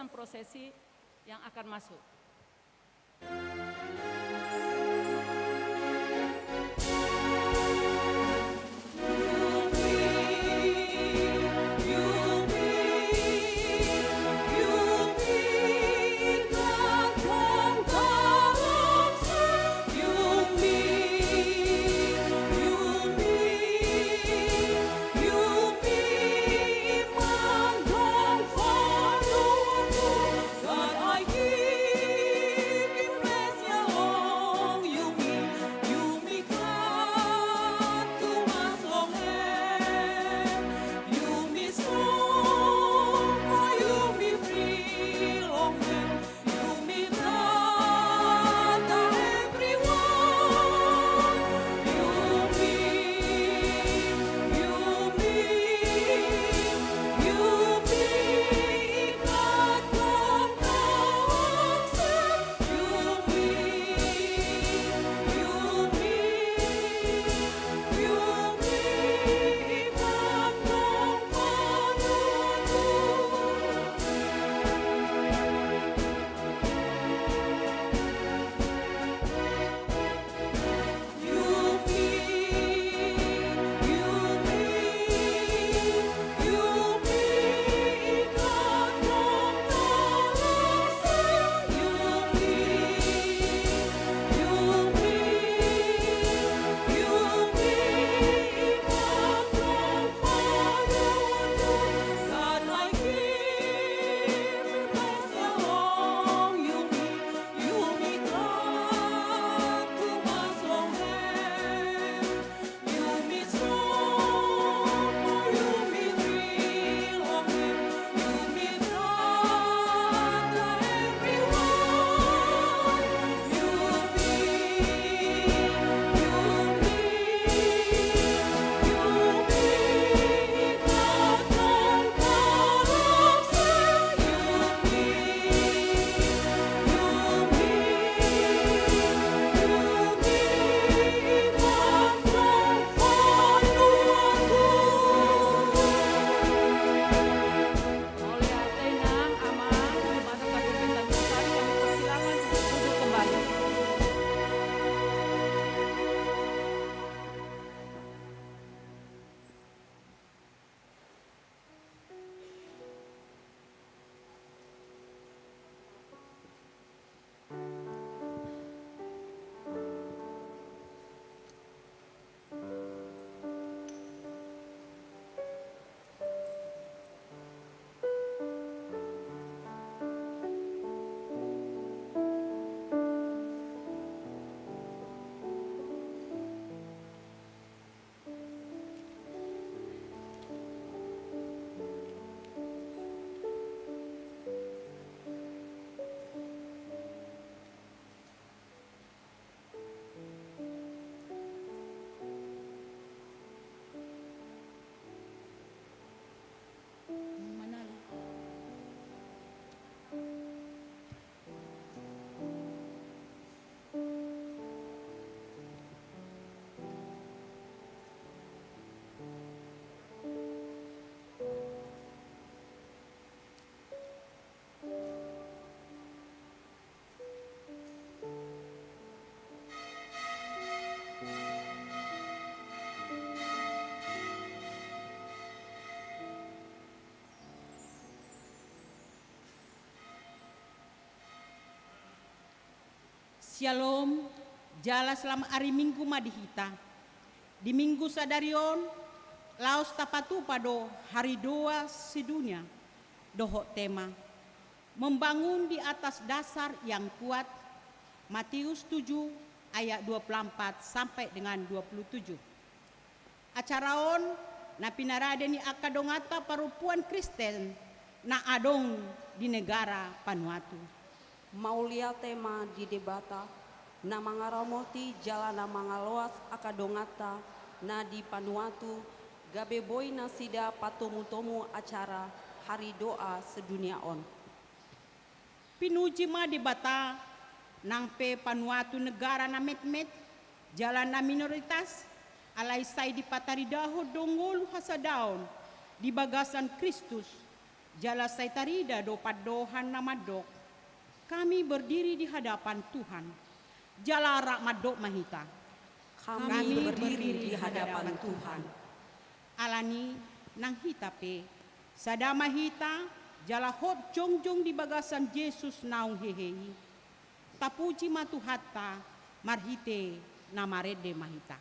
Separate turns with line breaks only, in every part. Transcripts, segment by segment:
urusan prosesi yang akan masuk.
Shalom, jala selama hari Minggu madihita. Di Minggu sadarion, laos tapatu pado hari doa sedunia. Doho tema, membangun di atas dasar yang kuat. Matius 7 ayat 24 sampai dengan 27. Acaraon na pinaradeni akadongata parupuan Kristen na adong di negara Vanuatu.
Maulia tema di debata na mangaramoti jala na mangaloas akadongata na di Vanuatu gabeboy na sida patomu-tomu acara hari doa sedunia on.
Pinuji ma debata nang pe Vanuatu negara na met-met jalan na minoritas alay say di pataridaho dongol hasadaon di bagasan Kristus Jala saitarida do padohan namadok, kami berdiri di hadapan Tuhan. Jala rak madok mahita.
Kami berdiri di hadapan Tuhan.
Alani nang hitape, sadama hita, jala hot jongjong di bagasan Yesus naung hehehi. Tapuji matu hatta, marhite namarede mahita.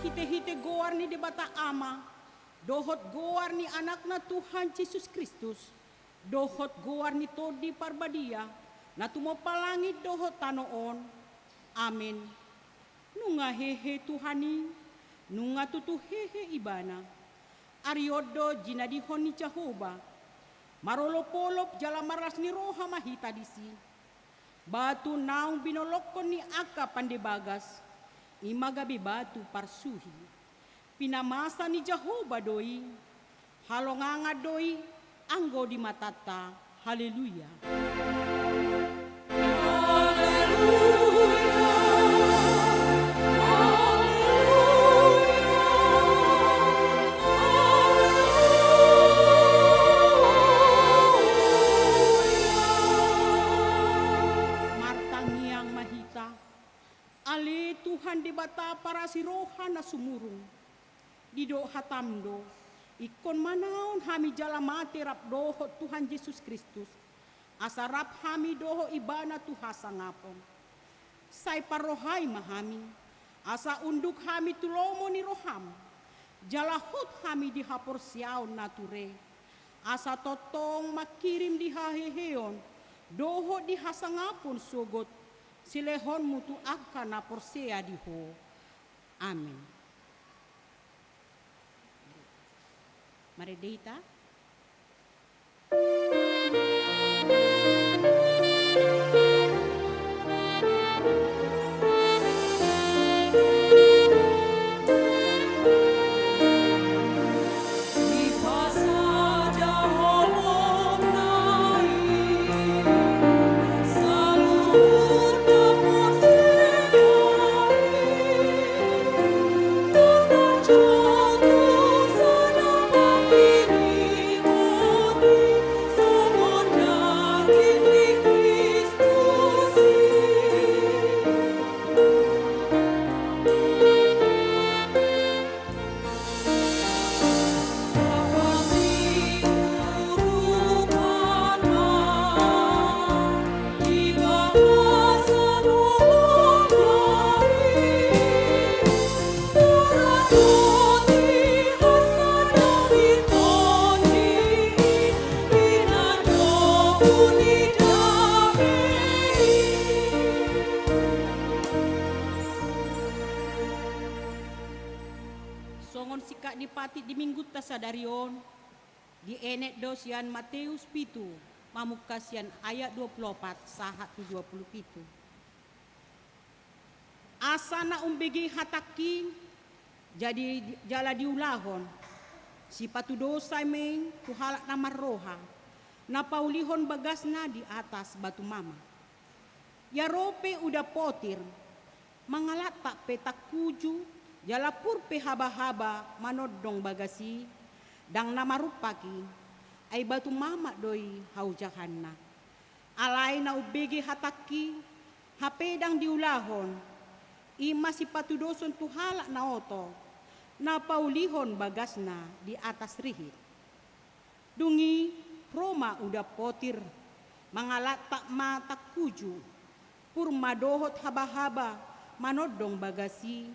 Hite-hite goar ni di bata ama, dohot goar ni anakna Tuhan Yesus Kristus, dohot goar ni todi parbadia, na tumopalangit dohot tanoon. Amin. Nunga hehe Tuhani, nunga tutu hehe ibana, ariodo jinadihon ni Jehovah, marolopolop jala maras ni roha mahita disi, batu naung binolokon ni aka pandebagas, imagabi batu parsuhi, pinamasa ni Jehovah doi, halonganga doi, anggo di matata, haleluya. Ali Tuhan di bata para si roha na sumurung, dido hatamdo, ikon manaon hami jalamati rap doho Tuhan Yesus Kristus, asarap hami doho ibana tuhasa ngapon. Say parohay mahami, asa unduk hami tulomo ni roham, jalahot hami di hapor siaw nature, asa totong makirim di haheheon, doho di hasangapon sugot, silehon mutu akka na porsea diho. Amin. Mari dita.
Salud,
songon sikak dipati di minggu tasadarion di enek dosian Matius pitu mamukasian ayat 24 sahat 27. Asana umbegi hataki jadi jala diulahon si patu dosa meng tuhalak nama roha na paulihon bagasna di atas batu mama. Ya rope udah potir mangalat tak petak kuju jala purpe haba-haba manodong bagasi dang nama rupaki ay batu mama doi haujahanna. Alay na ubegi hataki hapedang diulahon ima si patudoson tuhalak na oto na paulihon bagasna di atas rihit. Dungi Roma udah potir mangalat tak mata kuju pur madohot haba-haba manodong bagasi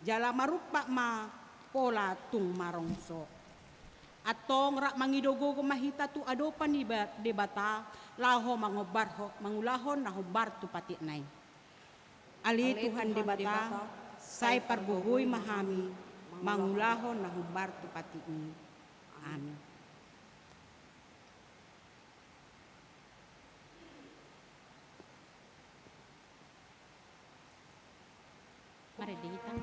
jala marupak ma pola tung marongso. Atong rak mangidogo mahita tu adopan di debata laho mangobarho mangulahon na hobar tu patik nai. Ali Tuhan debata say pargugoy mahami mangulahon na hobar tu patik ni. Amin. Mari dihitang.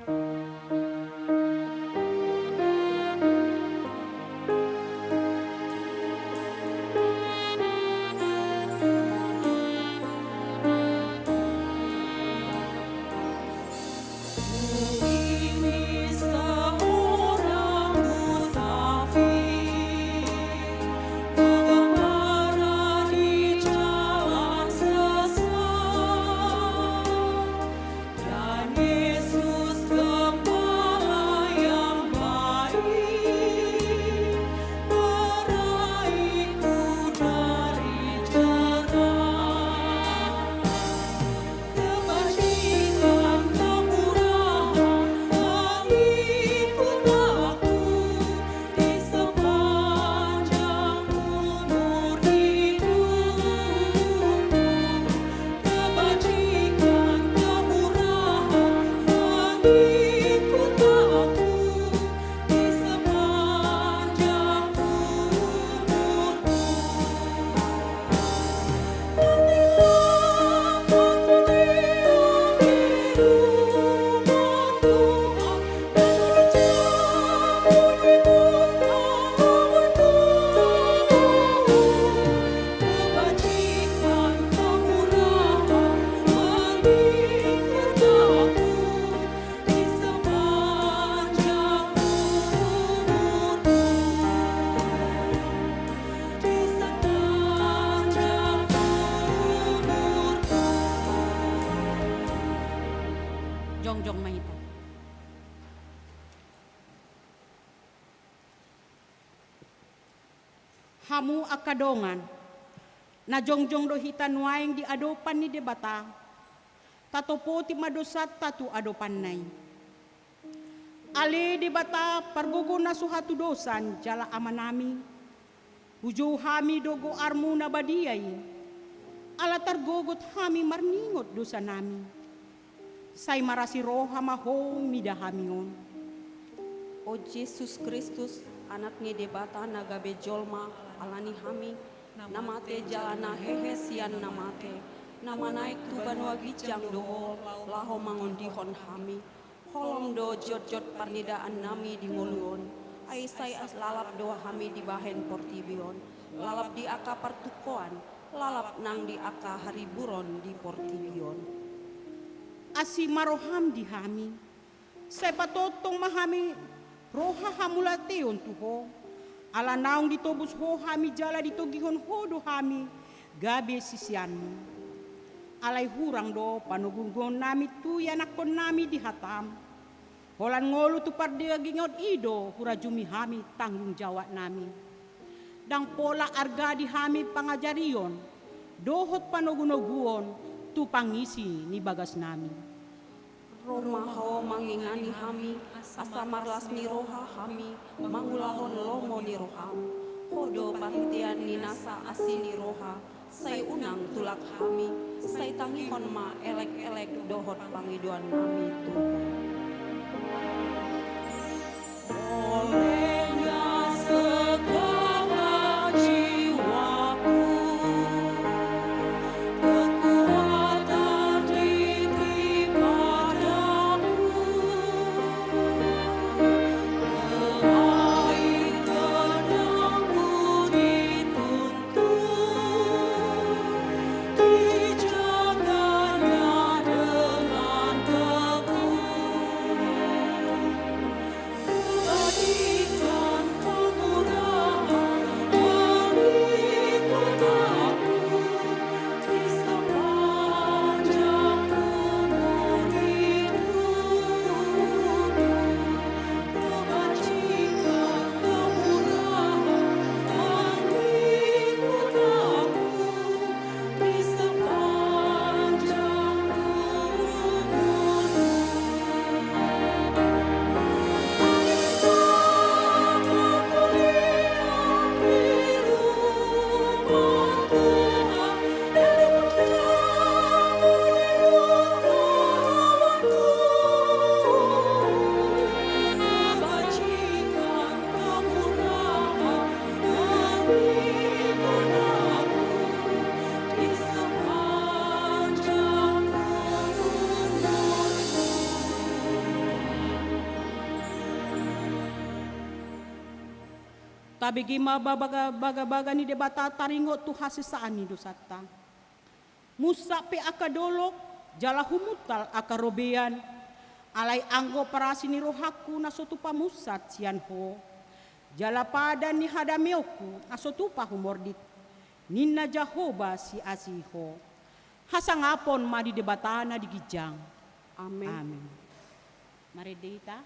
Jongjong mahita. Hamu akadongan na jongjong do hita nuaing di adopan ni debata tatopoti madosat tatu adopan nai. Ali debata pargogo na suhatu dosan jala amanami ujo hami dogo armu na badiyai ala targogot hami marningot dosa nami. Say marasi roha mahong midahamion.
O Yesus Kristus, anak ni debata nagabe jolma alani hami, namate jalana hehe sian namate, nama naik tu banua gijang doho, laho mangondihon hami, holom do jot-jot parnidaan nami di nguluon, ay say as lalap doa hami di bahen portibion, lalap di aka partukoan, lalap nang di aka hariburon di portibion.
Asi maroham di hami, say patotong mahami roha hamulateon tuho, ala naong ditobus ho hami jala ditogihon hodo hami, gabe sisianmu. Alay hurang do panugunggon nami tu yanakon nami dihatam, holan ngolu tu pardiagingot ido hurajumi hami tanggung jawab nami. Dang pola arga di hami pangajarion, dohot panogunoguon, tu pangisi ni bagas nami.
Roma hao mangingani hami, asamar lasmi roha hami, mangulahon lomo ni roham. Hodo panitian ni nasa asini roha, say unang tulak hami, say tangihon ma elek-elek dohot pangiduan nami tu.
tabigi baga ni debata taringo tu hasisaan ni dosata. Musa pe akadolok jala humutal akarobean alai anggo parasi ni rohaku nasotupa musat sian ho. Jala pada ni hadameoku nasotupa humordit. Nina Jehovah si asiho. Hasangapon madi debatana di gijang.
Amin.
Amin. Mari Dita.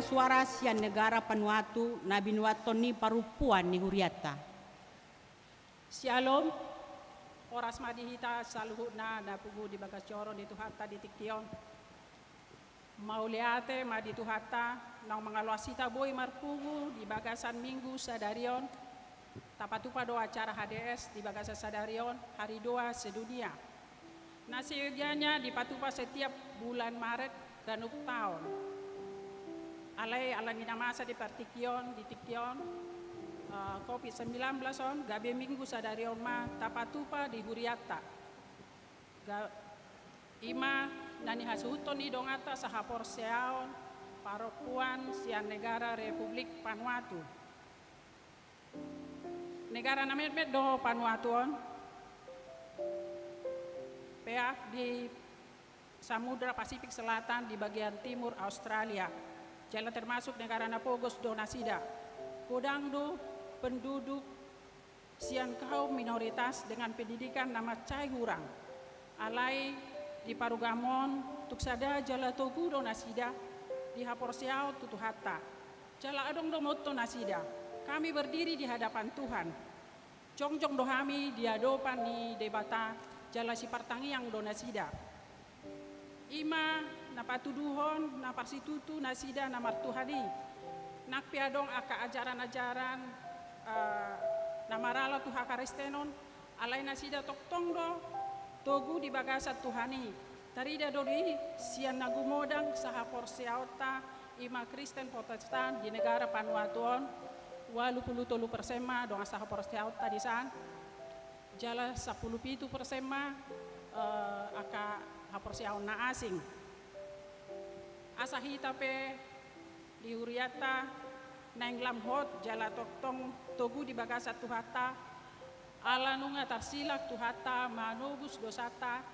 Suara sian negara Vanuatu na binuaton ni parupuan ni Huriata.
Shalom, oras madihita saluhutna na pugu di Bagacoro di Tuhata di Tiktion. Mauliate madi Tuhata nang mga luasita boy marpugu di Bagasan Minggu Sadarion. Tapatupa do acara HDS di Bagasan Sadarion hari 2 sedunia. Nasiyogyanya dipatupa setiap bulan Maret dan tahun. Alay alangin masa di Tiktion, COVID-19 on, gabi minggu sadarion ma tapatupa di Huriata. Ima nani hasuton ni dongata sa Haporseaon, Paropuan sian negara Republik Vanuatu. Negara namin do Vanuatu on. Peak di Samudra Pasifik Selatan di bagian timur Australia. Jalan termasuk negara Napogos do Nasida. Kodangdo penduduk sian kaum minoritas dengan pendidikan nama cai hurang. Alai di Parugamon, tuksada jala togu do Nasida, di Haporseao tutuhata. Jala adong do moto Nasida. Kami berdiri di hadapan Tuhan. Jongjong dohami di hadapan ni debata jala si partangiang do Nasida. Ima napatuduhon, naparsitutu, nasida, namartuhani. Nakpiadong aka ajaran-ajaran, namarala tuha karistenon, alay nasida toktong do, togu di bagasat tuhani. Tarida dodi sian nagumodang sa Haporseauta, ima Kristen Protestan di negara Vanuatuon, 87% dong sa Haporseauta di saan. Jala 17% aka Haporseau na asing. Asahita pe di Huriata nainglam hot jala toktong togu di bagasat tuhata ala nunga tarsilak tuhata manubus dosata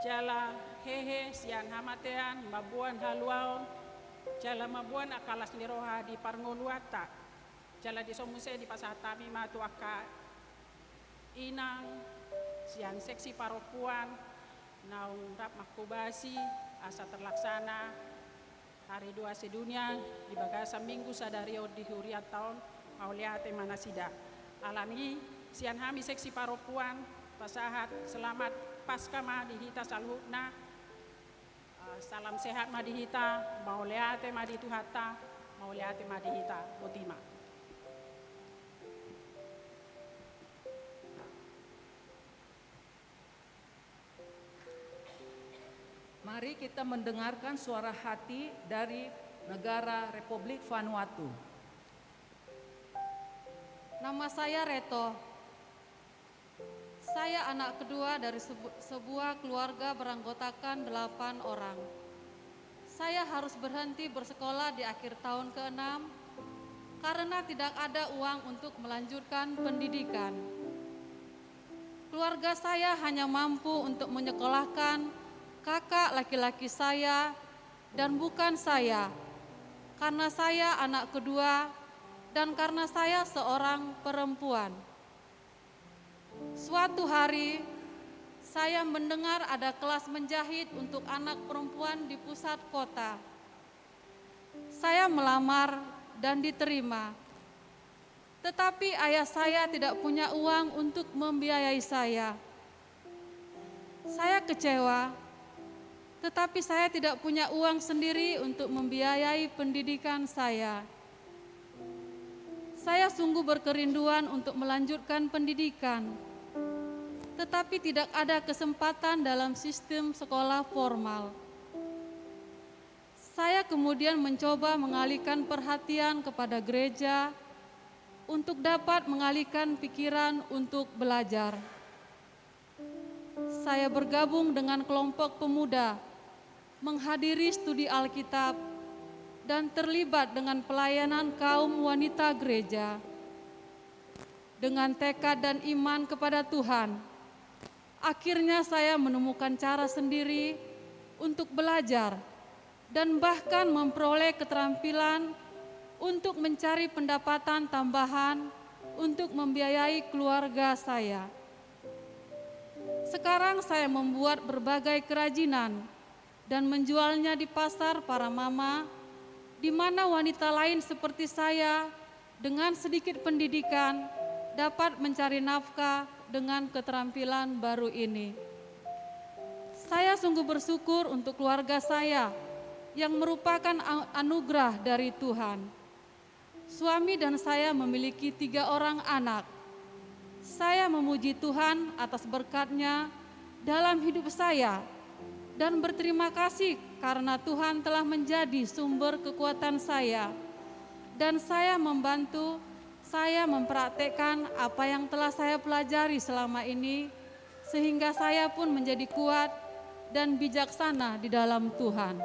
jala hehe sian hamatean mabuan haluaon jala mabuan akalas liroha di parngoluata jala di somuse di pasatami matu aka inang sian seksi paropuan naung rap makubasi asa terlaksana hari 2 sedunia di Bagasan Minggu Sadario di Huriat tahun Mauliate Manasida. Alami sian hami seksi paropuan pasahat selamat pasca madihita salhutna salam sehat madihita Mauliate madituhata Mauliate madihita Botima.
Mari kita mendengarkan suara hati dari negara Republik Vanuatu.
Nama saya Reto. Saya anak kedua dari sebuah keluarga beranggotakan 8 orang. Saya harus berhenti bersekolah di akhir tahun ke-6 karena tidak ada uang untuk melanjutkan pendidikan. Keluarga saya hanya mampu untuk menyekolahkan kakak laki-laki saya dan bukan saya, karena saya anak kedua dan karena saya seorang perempuan. Suatu hari, saya mendengar ada kelas menjahit untuk anak perempuan di pusat kota. Saya melamar dan diterima. Tetapi ayah saya tidak punya uang untuk membiayai saya. Saya kecewa, tetapi saya tidak punya uang sendiri untuk membiayai pendidikan saya. Saya sungguh berkerinduan untuk melanjutkan pendidikan, tetapi tidak ada kesempatan dalam sistem sekolah formal. Saya kemudian mencoba mengalihkan perhatian kepada gereja untuk dapat mengalihkan pikiran untuk belajar. Saya bergabung dengan kelompok pemuda, menghadiri studi Alkitab, dan terlibat dengan pelayanan kaum wanita gereja. Dengan tekad dan iman kepada Tuhan, akhirnya saya menemukan cara sendiri untuk belajar dan bahkan memperoleh keterampilan untuk mencari pendapatan tambahan untuk membiayai keluarga saya. Sekarang saya membuat berbagai kerajinan dan menjualnya di pasar para mama, di mana wanita lain seperti saya dengan sedikit pendidikan dapat mencari nafkah dengan keterampilan baru ini. Saya sungguh bersyukur untuk keluarga saya yang merupakan anugerah dari Tuhan. Suami dan saya memiliki 3 orang anak. Saya memuji Tuhan atas berkat-Nya dalam hidup saya dan berterima kasih karena Tuhan telah menjadi sumber kekuatan saya. Dan saya membantu saya mempraktekkan apa yang telah saya pelajari selama ini sehingga saya pun menjadi kuat dan bijaksana di dalam Tuhan.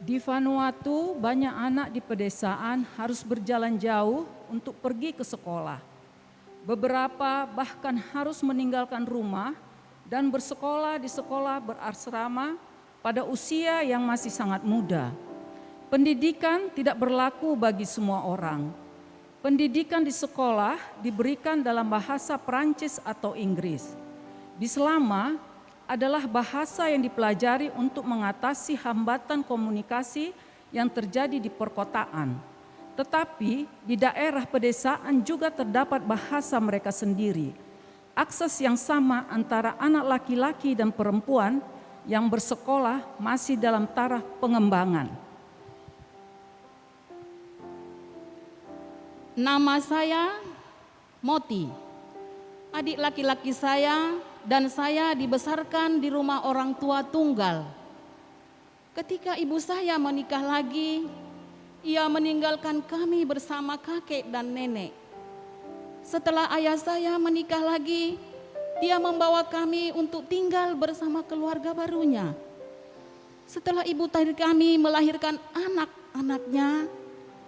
Di Vanuatu, banyak anak di pedesaan harus berjalan jauh untuk pergi ke sekolah. Beberapa bahkan harus meninggalkan rumah dan bersekolah di sekolah berasrama pada usia yang masih sangat muda. Pendidikan tidak berlaku bagi semua orang. Pendidikan di sekolah diberikan dalam bahasa Perancis atau Inggris. Bislama adalah bahasa yang dipelajari untuk mengatasi hambatan komunikasi yang terjadi di perkotaan. Tetapi di daerah pedesaan juga terdapat bahasa mereka sendiri. Akses yang sama antara anak laki-laki dan perempuan yang bersekolah masih dalam taraf pengembangan.
Nama saya Moti. Adik laki-laki saya dan saya dibesarkan di rumah orang tua tunggal. Ketika ibu saya menikah lagi, ia meninggalkan kami bersama kakek dan nenek. Setelah ayah saya menikah lagi, dia membawa kami untuk tinggal bersama keluarga barunya. Setelah ibu tiri kami melahirkan anak-anaknya,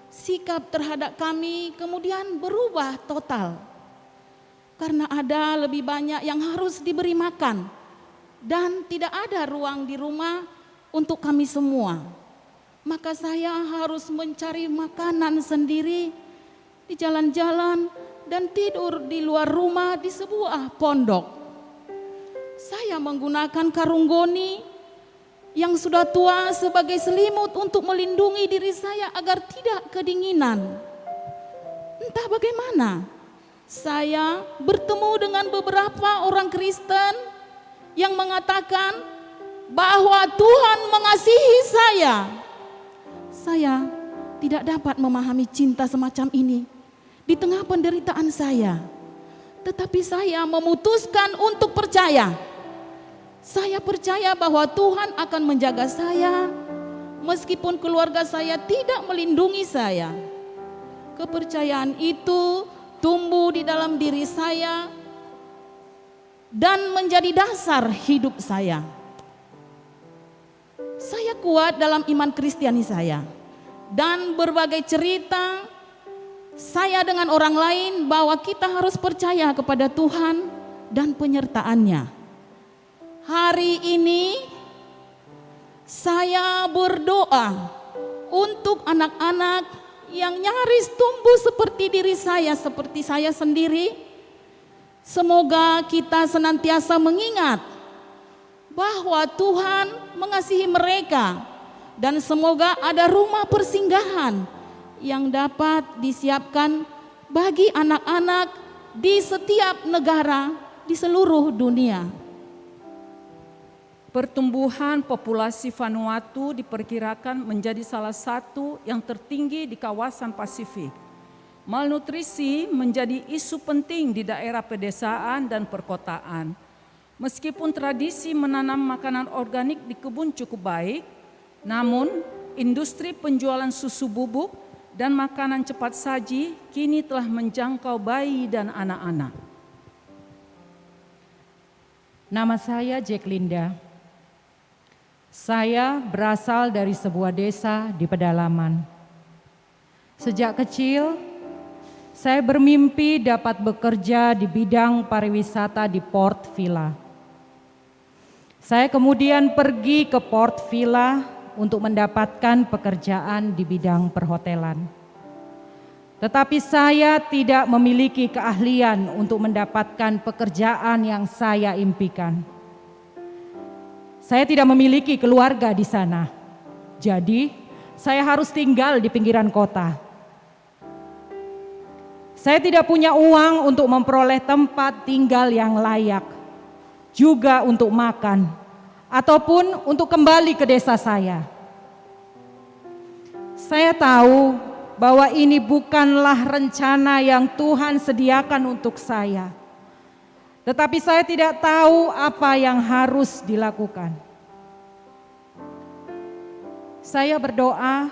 sikap terhadap kami kemudian berubah total. Karena ada lebih banyak yang harus diberi makan dan tidak ada ruang di rumah untuk kami semua. Maka saya harus mencari makanan sendiri di jalan-jalan dan tidur di luar rumah di sebuah pondok. Saya menggunakan karung goni yang sudah tua sebagai selimut untuk melindungi diri saya agar tidak kedinginan. Entah bagaimana, saya bertemu dengan beberapa orang Kristen yang mengatakan bahwa Tuhan mengasihi saya. Saya tidak dapat memahami cinta semacam ini di tengah penderitaan saya. Tetapi saya memutuskan untuk percaya. Saya percaya bahwa Tuhan akan menjaga saya meskipun keluarga saya tidak melindungi saya. Kepercayaan itu tumbuh di dalam diri saya dan menjadi dasar hidup saya. Saya kuat dalam iman Kristiani saya dan berbagai cerita saya dengan orang lain bahwa kita harus percaya kepada Tuhan dan penyertaan-Nya. Hari ini saya berdoa untuk anak-anak
yang nyaris tumbuh seperti diri saya, seperti saya sendiri. Semoga kita senantiasa mengingat bahwa Tuhan mengasihi mereka, dan semoga ada rumah persinggahan yang dapat disiapkan bagi anak-anak di setiap negara di seluruh dunia.
Pertumbuhan populasi Vanuatu diperkirakan menjadi salah satu yang tertinggi di kawasan Pasifik. Malnutrisi menjadi isu penting di daerah pedesaan dan perkotaan. Meskipun tradisi menanam makanan organik di kebun cukup baik, namun industri penjualan susu bubuk dan makanan cepat saji kini telah menjangkau bayi dan anak-anak.
Nama saya Jack Linda. Saya berasal dari sebuah desa di pedalaman. Sejak kecil, saya bermimpi dapat bekerja di bidang pariwisata di Port Vila. Saya kemudian pergi ke Port Vila untuk mendapatkan pekerjaan di bidang perhotelan. Tetapi saya tidak memiliki keahlian untuk mendapatkan pekerjaan yang saya impikan. Saya tidak memiliki keluarga di sana, jadi saya harus tinggal di pinggiran kota. Saya tidak punya uang untuk memperoleh tempat tinggal yang layak, juga untuk makan, ataupun untuk kembali ke desa saya. Saya tahu bahwa ini bukanlah rencana yang Tuhan sediakan untuk saya. Tetapi saya tidak tahu apa yang harus dilakukan. Saya berdoa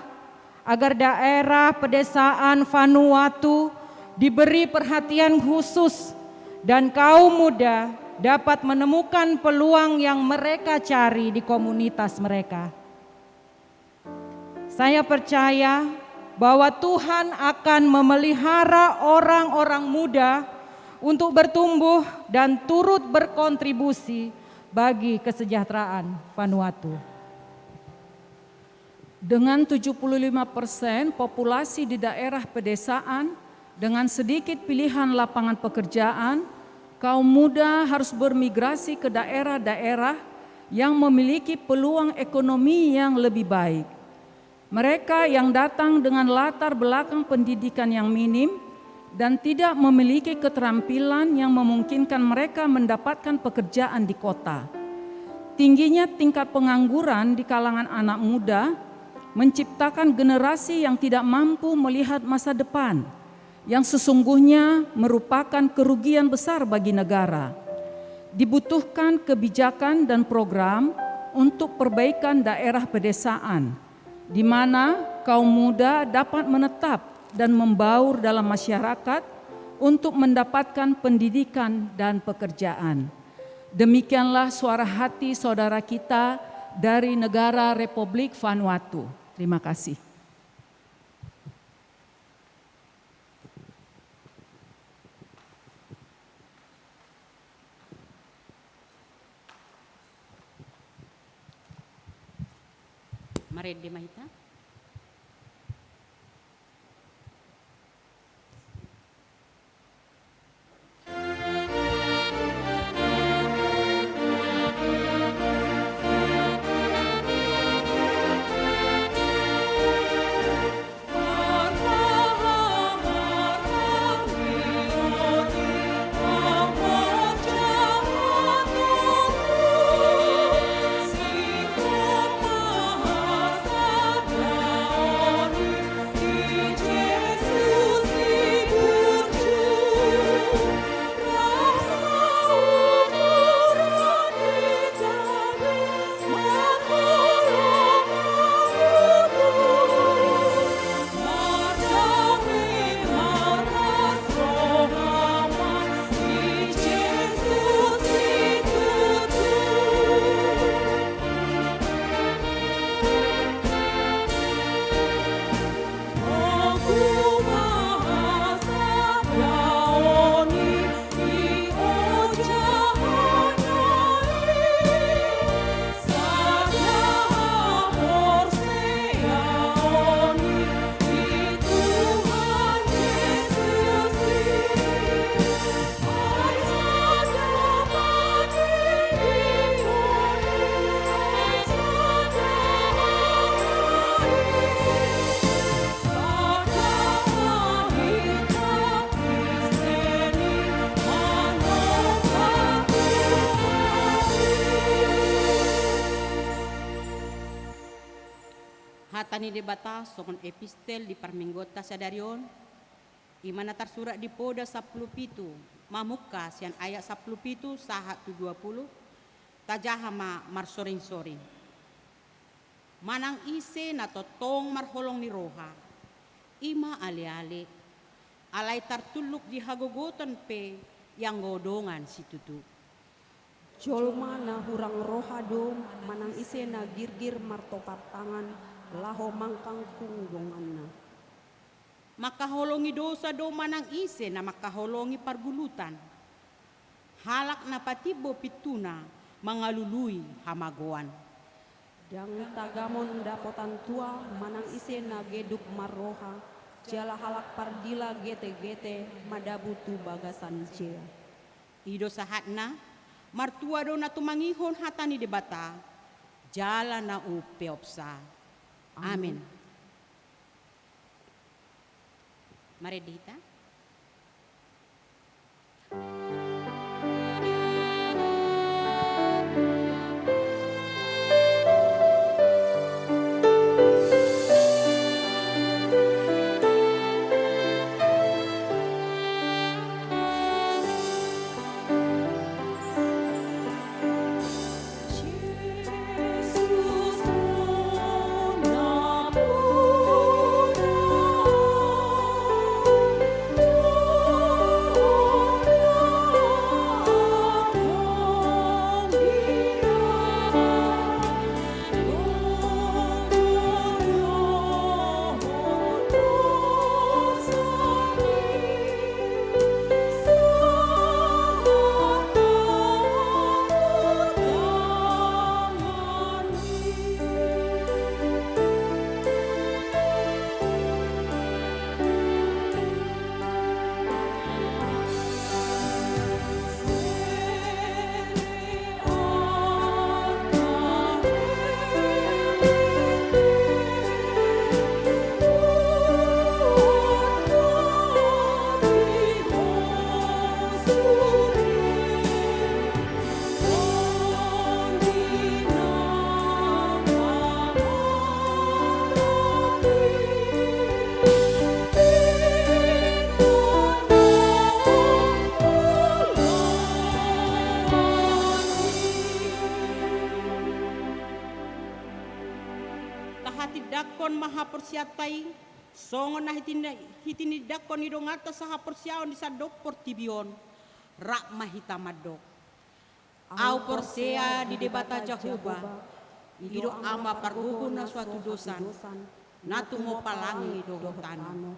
agar daerah pedesaan Vanuatu diberi perhatian khusus dan kaum muda dapat menemukan peluang yang mereka cari di komunitas mereka. Saya percaya bahwa Tuhan akan memelihara orang-orang muda untuk bertumbuh dan turut berkontribusi bagi kesejahteraan Vanuatu.
Dengan 75% populasi di daerah pedesaan, dengan sedikit pilihan lapangan pekerjaan, kaum muda harus bermigrasi ke daerah-daerah yang memiliki peluang ekonomi yang lebih baik. Mereka yang datang dengan latar belakang pendidikan yang minim dan tidak memiliki keterampilan yang memungkinkan mereka mendapatkan pekerjaan di kota. Tingginya tingkat pengangguran di kalangan anak muda menciptakan generasi yang tidak mampu melihat masa depan, yang sesungguhnya merupakan kerugian besar bagi negara. Dibutuhkan kebijakan dan program untuk perbaikan daerah pedesaan, di mana kaum muda dapat menetap dan membaur dalam masyarakat untuk mendapatkan pendidikan dan pekerjaan. Demikianlah suara hati saudara kita dari negara Republik Vanuatu. Terima kasih.
Mari Mahita. Hatani debata songon epistel di parmenggota sadarion, imana tersurat di poda 10 pitu, mamuka sian ayat 10 pitu sahat 20, tajahama marsoring-soring. Manang ise na totong marholong ni roha, ima ale-ale, alay tartuluk di hagogoton pe yang godongan si tutu.
Jolma na hurang rohado manang ise na girgir martopat tangan laho mangkang kunggongan na.
Makaholongi dosa do manang ise na makaholongi pargulutan. Halak na patibo pituna mangalului hamagoan.
Dang tagamon dapotan tua manang ise na geduk marroha jala halak pardila gete-gete madabu tu bagasan cia.
Ido sahatna martua do na tumangihon hatani debata jala na upeopsa. Amin. Mari Dita. Dakon maha persiatai songon na hitini dakon idongata saha persiaon di sadok portibion rak mahita madok au persea di debata Jahoba ido ama pargugun na suatu dosan natu mo palangi dohotano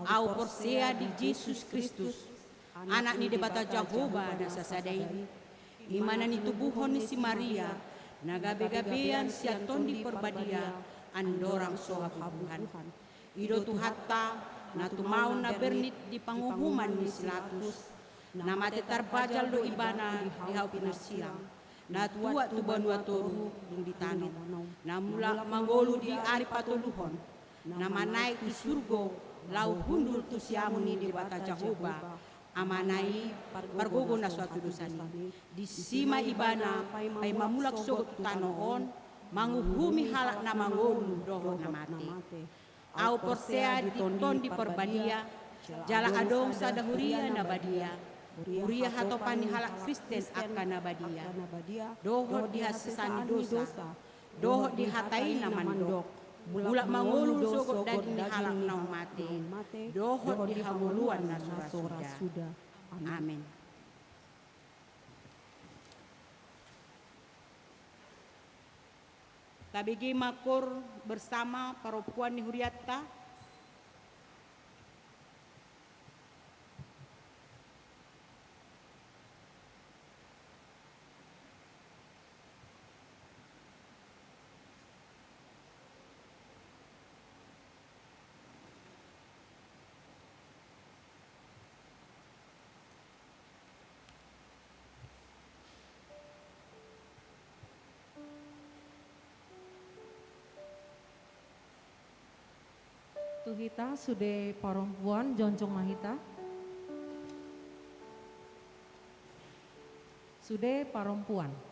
au persea di Yesus Kristus anak ni debata Jahoba na sasadai imana ni tubuhon ni si Maria nagabe-gabean si aton di perbadia andorang soha Tuhan. Ido tu hatta na tumau na bernit di panguhuman ni silatus. Na mate tarbajal do ibana di hau pinasilang. Na tua tu banua toru dung ditanit. Na mula manggolu di ari patoluhon. Na manai tu surgo lau hundul tu siamu ni di bata Jahoba. Amanai pargogo na suatu dosani. Di sima ibana ay mamulak sogot tanoon. Manguhumi halak na mangolu doho na mati. Au persea diton di perbadia, jala adong sadahuria na badia. Huria hatopan ni halak Kristen akan na badia. Doho dihasesani dosa, doho dihatai na mandok. Mulak mangolu sogot daging ni halak na mati. Doho dihanguluan na surasuda. Amin. Tabigi makur bersama perempuan ni Huriata.
Tuhita sude perempuan joncong mahita. Sude perempuan. Sude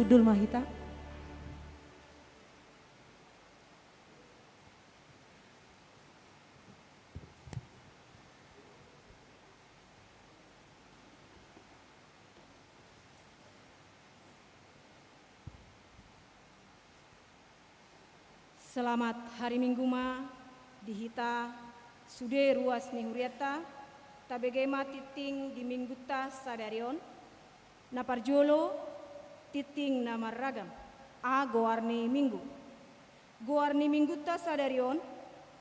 Kudul Mahita.
Selamat hari Minggu ma dihita sude ruas ni huriata tabegema titing di mingguta sadarion na parjolo titing na maragam a goarni mingguta sadarion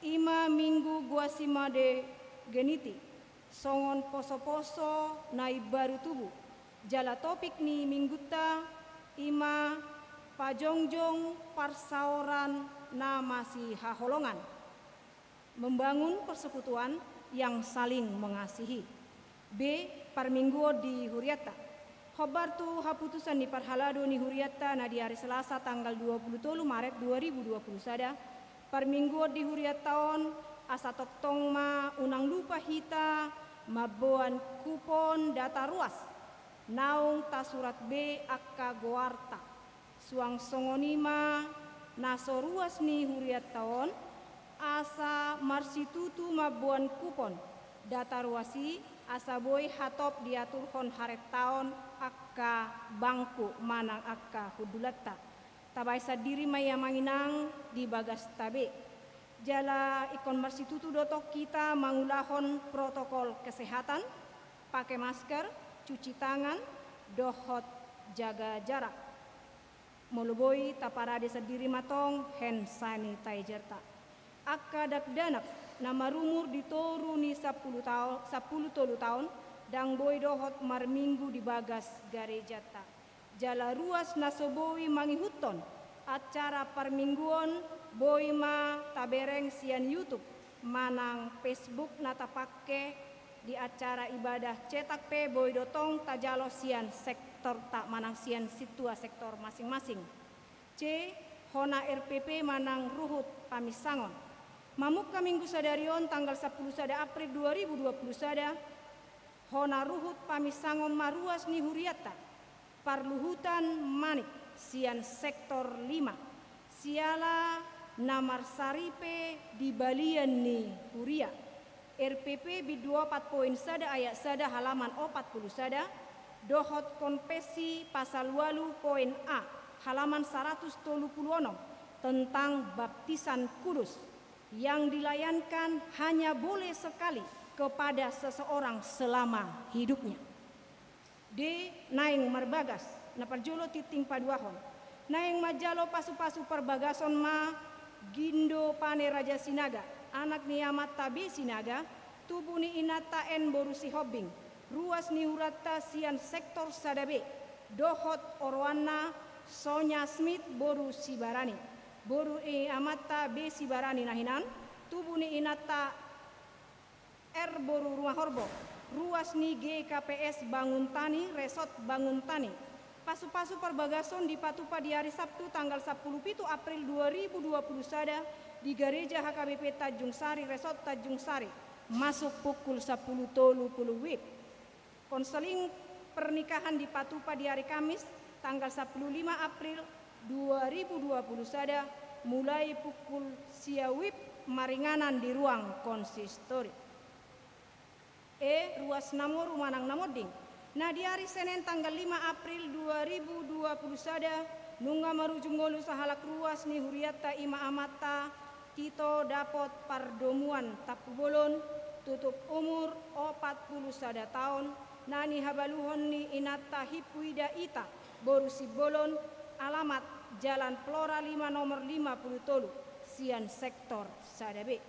ima minggu guasima de geniti songon poso-poso na ibaru tubuh jala topik ni mingguta ima pajongjong parsaoran na masih haholongan membangun persekutuan yang saling mengasihi. B. Parmingguo di Huriata khobar tu haputusan di parhalado ni Huriata na di hari Selasa tanggal 23 Maret 2020 sada Parmingguo di Huriataon asa toktong ma unang lupa hita maboan kupon data ruas naung ta surat B akka goarta suang songonima naso ruas ni Huriataon asa marsitutu mabuan kupon data ruasi asa boy hatop diatur hon haret taon akka bangku manang akka hudulata tabay sa diri maya manginang di bagas tabe jala ikon marsitutu dotok kita mangulahon protokol kesehatan pakai masker cuci tangan dohot jaga jarak moluboy taparade sa diri matong hand sanitizer ta akka dakdanak na marumur ditoru ni 10 tahun dang boy dohot marminggu di bagas gareja ta jala ruas na soboy mangihuton acara parmingguon boy ma tabereng sian YouTube manang Facebook na tapake di acara ibadah cetak pe boy dotong tajalo sian sektor tak manang sian situa sektor masing-masing. C. Hona RPP manang ruhut pamisangon. Mamuka minggu sadarion tanggal 10 sada April 2020 sada hona ruhut pamisangon maruas ni Huriata parluhutan manik sian sektor 5 siala namar saripe di balian ni Huria RPP B24 poin sada ayat sada halaman 40 sada dohot konfesi pasal 8 poin A halaman 130 tentang baptisan kudus yang dilayankan hanya boleh sekali kepada seseorang selama hidupnya. D. Naing marbagas na parjolo titing paduahon naing majalo pasu-pasu perbagason ma gindo pane raja sinaga anak ni amat tabi sinaga tubuh ni inata en borusi hobbing ruas ni hurata sian sektor sadabe dohot orwana Sonya Smith boru sibarani boru amata be sibarani nahinan tubuh ni inata R boru rumah horbo ruas ni GKPS Bangun Tani Resort Bangun Tani pasu-pasu perbagason di Patupa di hari Sabtu tanggal 10 April 2020 sada di gereja HKBP Tanjung Sari Resort Tanjung Sari masuk pukul 10.30 WIB. Konseling pernikahan di Patupa di hari Kamis tanggal 15 April 2020 sada mulai pukul sia WIB maringanan di ruang konsistori. ruas namo rumanang namoding. Nah di hari Senin tanggal 5 April 2021 nunga marujung ngolu sahalak ruas ni huriata ima amata Tito dapat pardomuan tapu bolon tutup umur 41 tahun nani habaluhon ni inata hipuida ita borusi bolon alamat Jalan Flora 5 nomor 50 tolu sian sektor Sadabe.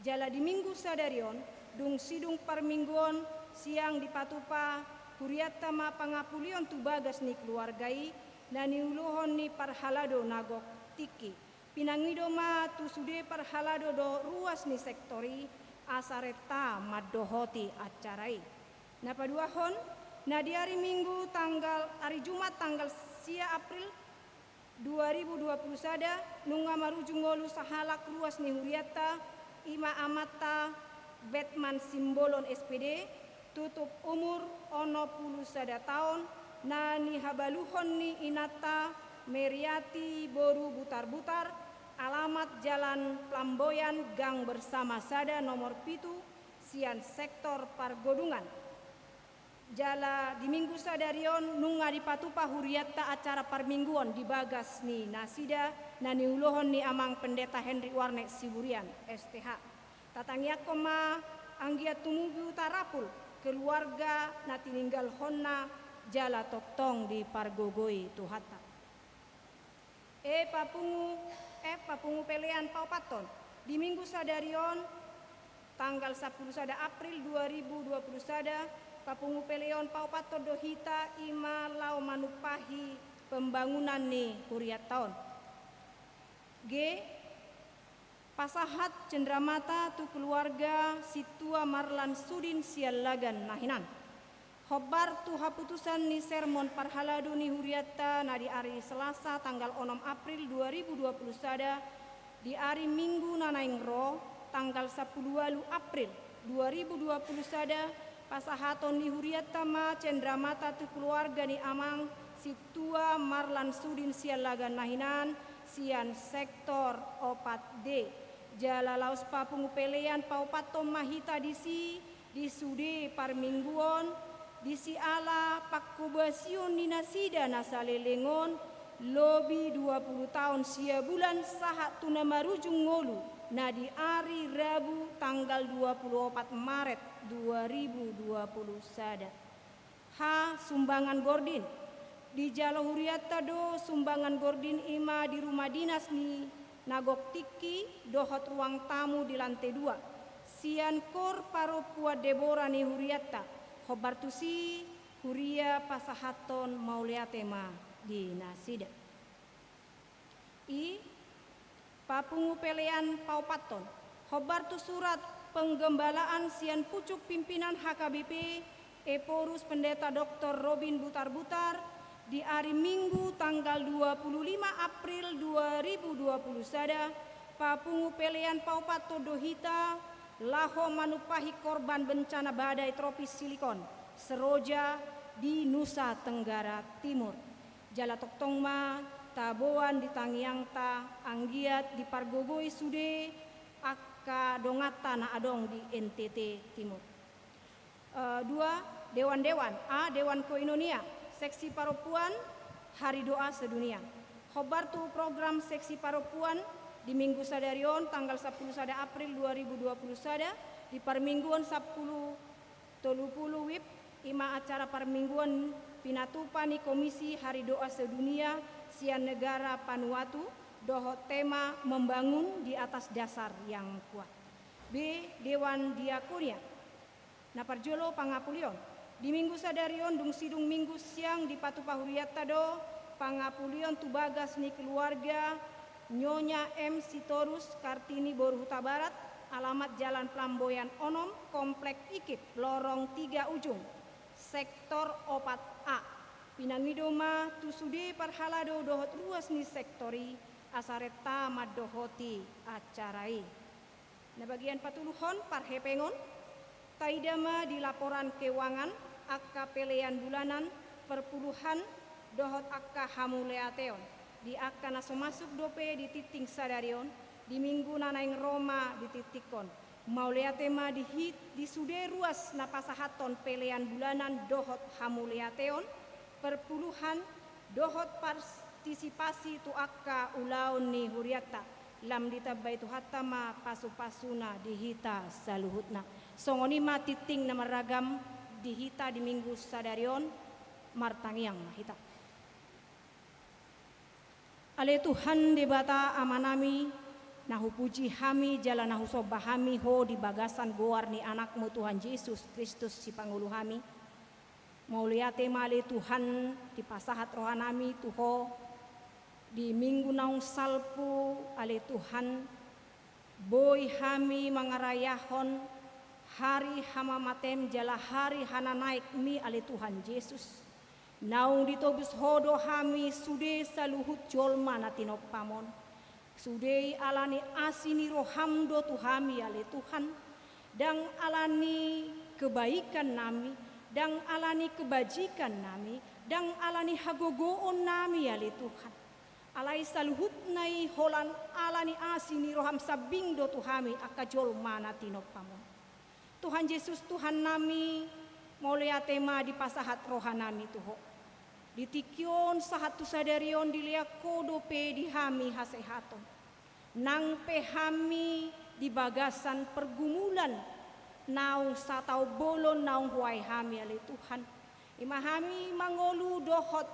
Jala di minggu sadarion dung sidung parmingguon siang di Patupa huriata ma pangapulion tu bagas ni keluargai nani uluhon ni parhalado nagok tiki pinangido ma tu sude parhalado do ruas ni sektori asareta madohoti acarai. Na paduahon na di hari Minggu hari Jumat tanggal sia April 2021 nunga marujung ngolu sahalak ruas ni huriata ima amata Batman Simbolon SPD tutup umur 91 tahun nani habaluhon ni inata Meriati Boru Butar-Butar alamat Jalan Plamboyan Gang Bersama Sada nomor pitu sian sektor Pargodungan. Jala di minggu sadarion nunga di Patupa huriata acara parmingguan di bagas ni nasida nani ulohon ni amang pendeta Henry Warnek Siburian STH. Tatangya koma anggia tumubi utarapul keluarga na tininggal honna jala toktong di Pargogoi Tuhata. Papungu pelean paupaton di minggu sadarion tanggal 10 April 2021 papungu peleon paupaton dohita ima lau manupahi pembangunan ni huriat tahun. G pasahat cendramata tu keluarga situa Marlan Sudin Sialagan nahinan. Khobar tu haputusan ni sermon parhalado ni huriata na di hari Selasa tanggal 6 April 2021 di hari Minggu nanaing ro tanggal 10 April 2021 pasahaton ni huriata ma cendramata tu keluarga ni amang situa Marlan Sudin Sialagan nahinan sian sektor opat D jala laos papungu pelean paupatom mahita disi di sude parmingguon disi ala pakkubasion ni nasida nasalelengon lobi 20 tahun sia bulan sahat tuna marujung ngolu na di hari Rabu tanggal 24 Maret 2020 sada. Sumbangan Gordin di Jalo Huriata do sumbangan Gordin ima di rumah dinas ni Nagok Tiki dohot ruang tamu di lantai 2 sian kor paropua Debora ni Huriata khobartusi Huria pasahaton mauliatema di nasida. Papungu pelean paupaton khobar tu surat penggembalaan sian pucuk pimpinan HKBP Eporus Pendeta Dr. Robin Butar-Butar di hari Minggu tanggal 25 April 2020 sada papungu pelean paupato dohita laho manupahi korban bencana badai tropis silikon Seroja di Nusa Tenggara Timur. Jala toktongma taboan di Tangiangta anggiat di Pargogoi sude akka dongata na adong di NTT Timur. 2 dewan-dewan Dewan Koinonia Seksi Paropuan Hari Doa Sedunia. Khobar tu program Seksi Paropuan di minggu sadarion tanggal 10 April 2020 sada di parmingguan 10 tolupulu wib ima acara parmingguan pinatupani Komisi Hari Doa Sedunia sian negara Vanuatu dohot tema membangun di atas dasar yang kuat. B. Dewan Diakonia Naparjolo Pangapulion di minggu sadarion dung sidung minggu siang di Patupa Huriata do Pangapulion tu bagas ni keluarga Nyonya M. Sitorus Kartini Boru Huta Barat alamat Jalan Plamboyan Onom Komplek Ikip Lorong 3 Ujung sektor opat A pinangidoma tu sude parhalado dohot ruas ni sektori asareta madohoti acarai. Na bagian patuluhon parhepengon taidama di laporan keuangan akka pelean bulanan perpuluhan dohot akka hamuleateon di akka naso masuk dope di titing sadarion di minggu nanaing Roma di titikon Maulia tema di sude ruas napasahaton pelean bulanan dohot hamuliateon perpuluhan dohot partisipasi tu akka ulaun ni huriata lam ditabai tu hatama pasu-pasuna dihita saluhutna songonima titing na maragam dihita di minggu sadarion martangiang mahita ale Tuhan debata amanami nahu puji hami jala nahu sobahami ho di bagasan goar ni anakmu Tuhan Yesus Kristus si pangulu hami mau lihat tema ale Tuhan di pasahat rohanami tuho di minggu naung salpu ale Tuhan boy hami mangarayahon hari hama matem jala hari hana naik mi ale Tuhan Yesus naung ditobus hodo hami sude saluhut jolma natinok pamon sude alani asini rohamdo tuhami ale Tuhan dang alani kebaikan nami dang alani kebajikan nami dang alani hagogoon nami ale Tuhan alai saluhut nai holan alani asini roham sabing do tuhami akajol mana tinok pamon Tuhan Yesus Tuhan nami molia tema di pasahat rohanami tuho ditikyon sahatu sadarion dilia kodope di hami hasehaton nang pehami di bagasan pergumulan naung satau bolon naung huai hami ale Tuhan imahami mangolu dohot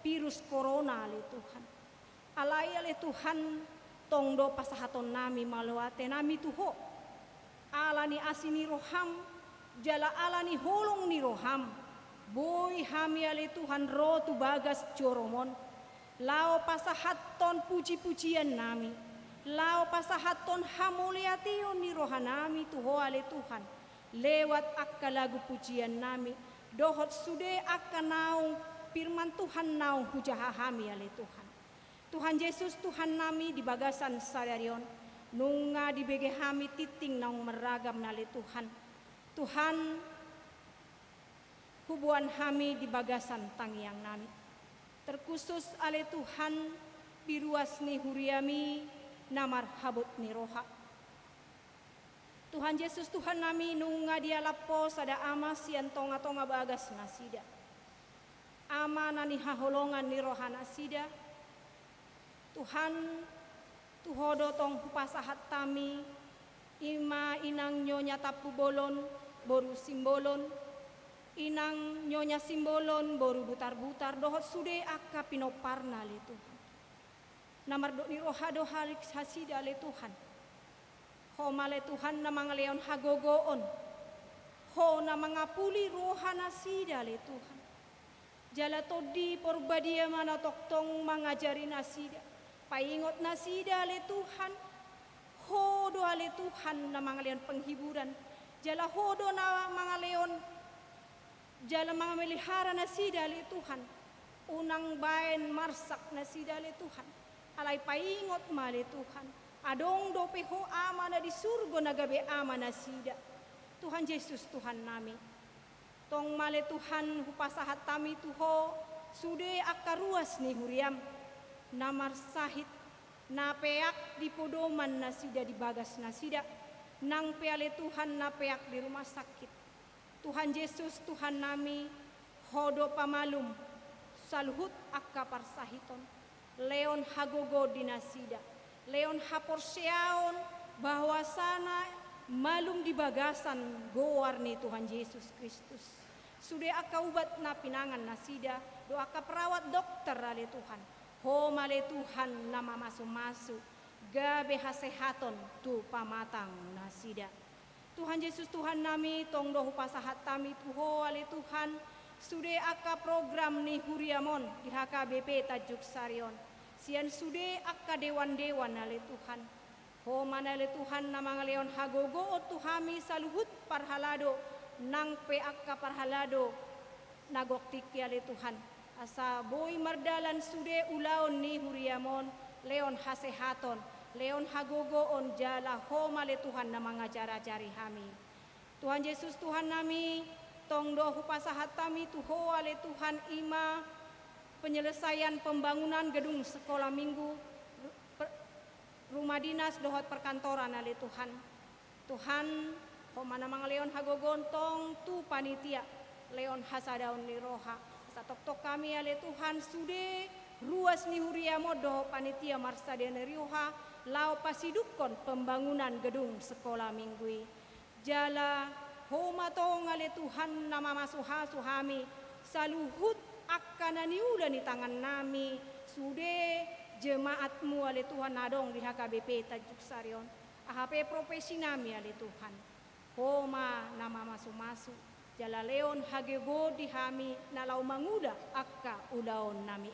virus corona ale Tuhan alai ale Tuhan tongdo pasahaton nami malawate nami tuho alani asini roham jala alani holong ni roham boy hami ale Tuhan ro tu bagas joromon lao pasahaton puji-pujian nami lao pasahaton hamuliation ni rohanami tuho ale Tuhan lewat akka lagu pujian nami dohot sude akka naung firman Tuhan naung hujahahami ale Tuhan Tuhan Yesus Tuhan nami di bagasan sadarion nunga di bege hami titing naung meragam nale Tuhan Tuhan hubuan hami di bagasan tangiang nami terkhusus ale Tuhan biruas ni huriami namar habut ni roha Tuhan Yesus Tuhan nami nunga dia lapo sada ama sian tonga-tonga bagas nasida ama nani haholongan ni roha nasida Tuhan tuhodo tong pasahat tami ima inang nyonya tapu bolon boru simbolon inang nyonya simbolon boru butar-butar dohot sude akka pinoparna le Tuhan namar do ni roha do halik hasida le Tuhan ho male Tuhan na mga leon hagogoon ho na mga puli roha nasida le Tuhan jala todi porbadia mana toktong mangajari nasida paingot nasida le Tuhan hodo ale Tuhan na mga leon penghiburan jala hodo na mga leon jala mga melihara nasida le Tuhan unang bayan marsak nasida le Tuhan alay paingot male Tuhan adong do peho ama na di surgo na gabi ama nasida Tuhan Yesus Tuhan nami tong male Tuhan hupasahat tami tuho sude akaruas ni huriam namar sahit na peak di podoman nasida di bagas nasida nang peale Tuhan na peak di rumah sakit Tuhan Yesus Tuhan nami hodo pamalum salhut akka parsahiton leon hagogo di nasida leon haporseaon bahwa sana malum di bagasan goar ni Tuhan Yesus Kristus sudah akka ubat na pinangan nasida do akka perawat dokter ale Tuhan ho male Tuhan nama masu-masu gabe hasehaton tu pamatang nasida Tuhan Yesus Tuhan nami tong dohu pasahat tami tuho ale Tuhan sude akka program ni huriamon di HKBP tajuk sarion sian sude akka dewan-dewan ale Tuhan ho manale Tuhan nama ngaleon hagogo o tuhami saluhut parhalado nang pe akka parhalado nagoktik ale Tuhan asa boy mardalan sude ulaon ni huriamon leon hasehaton leon hagogoon jala homa le Tuhan na mga jara-jari hami Tuhan Yesus Tuhan nami tong do hupasahat tami tuho ale Tuhan ima penyelesaian pembangunan gedung sekolah minggu rumah dinas dohot perkantoran ale Tuhan Tuhan, homana mga leon hagogontong tu panitia, leon hasadaon ni roha. Sa toktok kami ale Tuhan sude ruas ni huria modo panitia marsada neriuha lao pasidukon pembangunan gedung sekolah minggui. Jala homa tong ale Tuhan nama masuha suhami saluhut akan niula ni tangan nami sude jemaatmu ale Tuhan nadong di HKBP Tajuk Sarion. AHP profesi nami ale Tuhan. Homa nama masu-masu. Jala leon hagego di hami nalau manguda akka udaon nami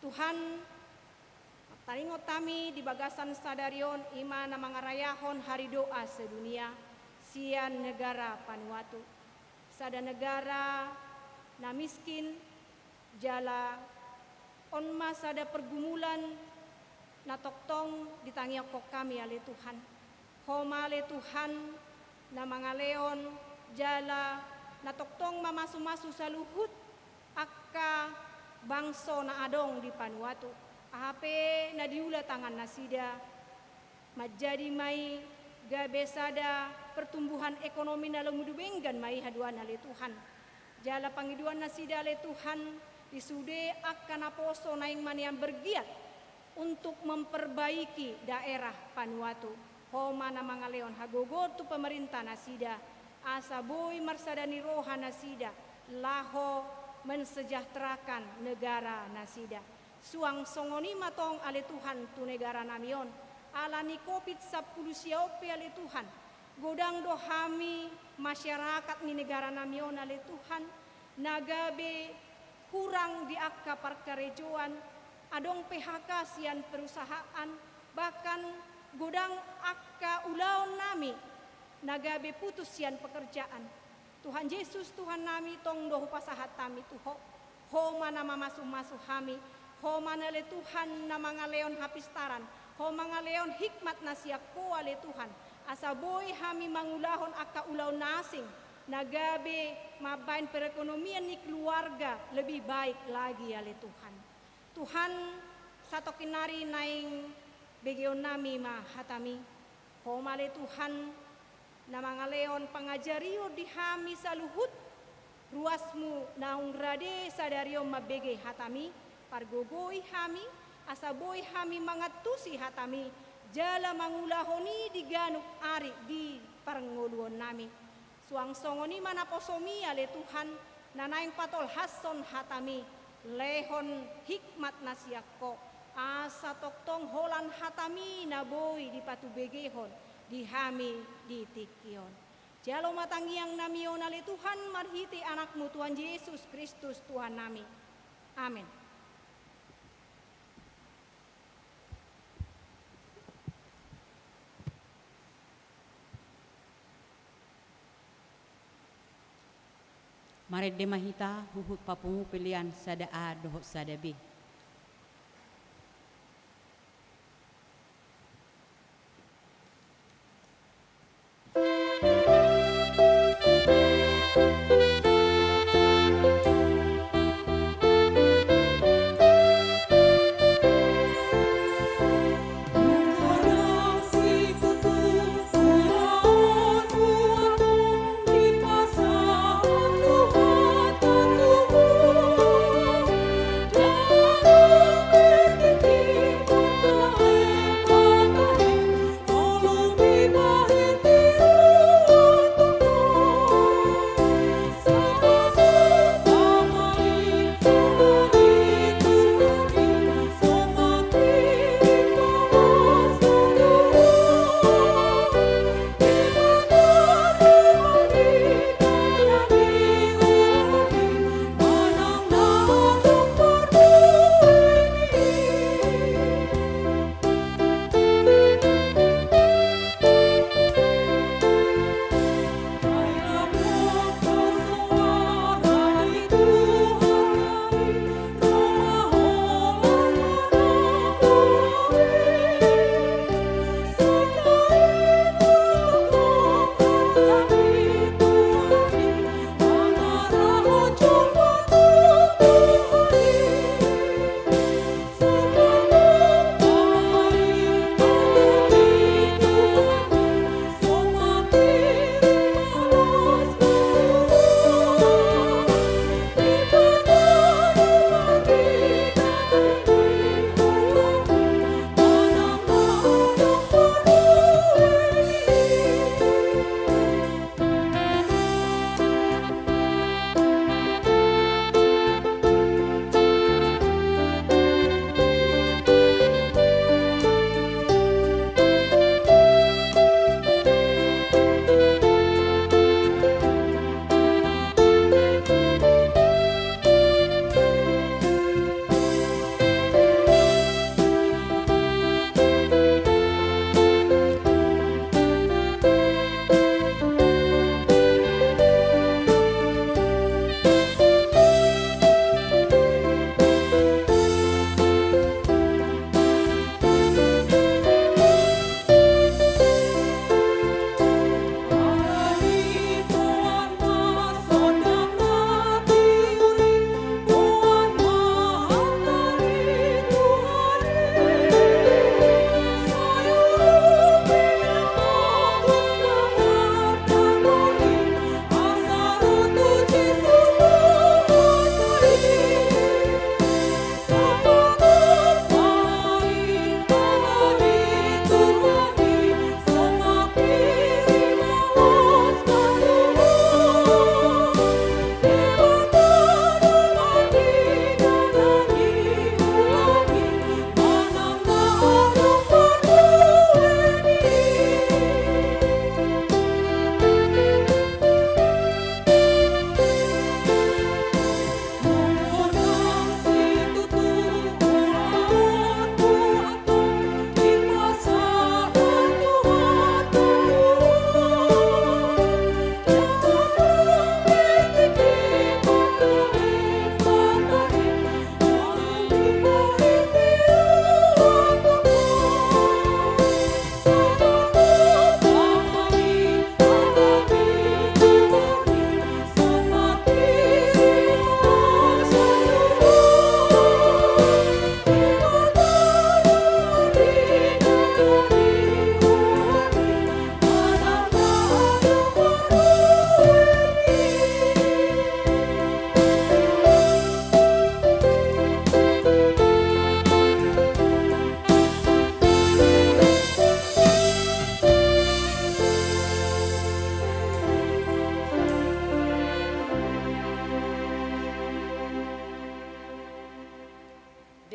Tuhan taringot kami di bagasan sadarion ima na mga rayahon hari doa sedunia sian negara Vanuatu. Sada negara na miskin jala onma sada pergumulan na toktong ditangiok kami ale Tuhan. Homa ale Tuhan na mga leon jala na toktong mamasu-masu sa luhut akka bangso na adong di Vanuatu. AHP na diula tangan nasida majadi mai gabesada pertumbuhan ekonomi na lumudubenggan mai haduan ale Tuhan. Jala pangiduan nasida ale Tuhan disude akan aposo naing manian bergiat untuk memperbaiki daerah Vanuatu. Homa na mga leon hagogo tu pemerintah nasida asa boy marsadani roha nasida laho mensejahterakan negara nasida. Suang songoni matong ale Tuhan tu negara namion alani COVID-19 siaope ale Tuhan. Godang dohami masyarakat ni negara namion ale Tuhan. Nagabe kurang di akka parkarejoan adong PHK sian perusahaan bahkan godang akka ulaon nami nagabe putus sian pekerjaan. Tuhan Yesus Tuhan nami tong dohu pasahat kami tuho. Homa nama masu-masu hami. Homa nale Tuhan nama ngaleon hapistaran. Homa ngaleon hikmat nasiako ale Tuhan. Asa boy hami mangulahon akka ulaon nasing. Nagabe mabain perekonomian ni keluarga lebih baik lagi ale Tuhan. Tuhan satu kinari naing begeon nami mahatami. Homa ale Tuhan na mga leon pangajario di hami saluhut ruasmu naung rade sadario mabege hatami pargogoy hami asaboy hami mangatusi hatami jala mangulahoni di ganuk ari di parngoluon nami suang songoni manaposomi ale Tuhan nanaing patol hason hatami lehon hikmat nasiako asa toktong holan hatami naboy di patubegehon di hami di tikion. Jalo matangiang namion ale Tuhan marhiti anakmu Tuhan Yesus Kristus Tuhan nami. Amin.
Maret de mahita huhut papungu pilihan sada A dohot sada B.
Tuhan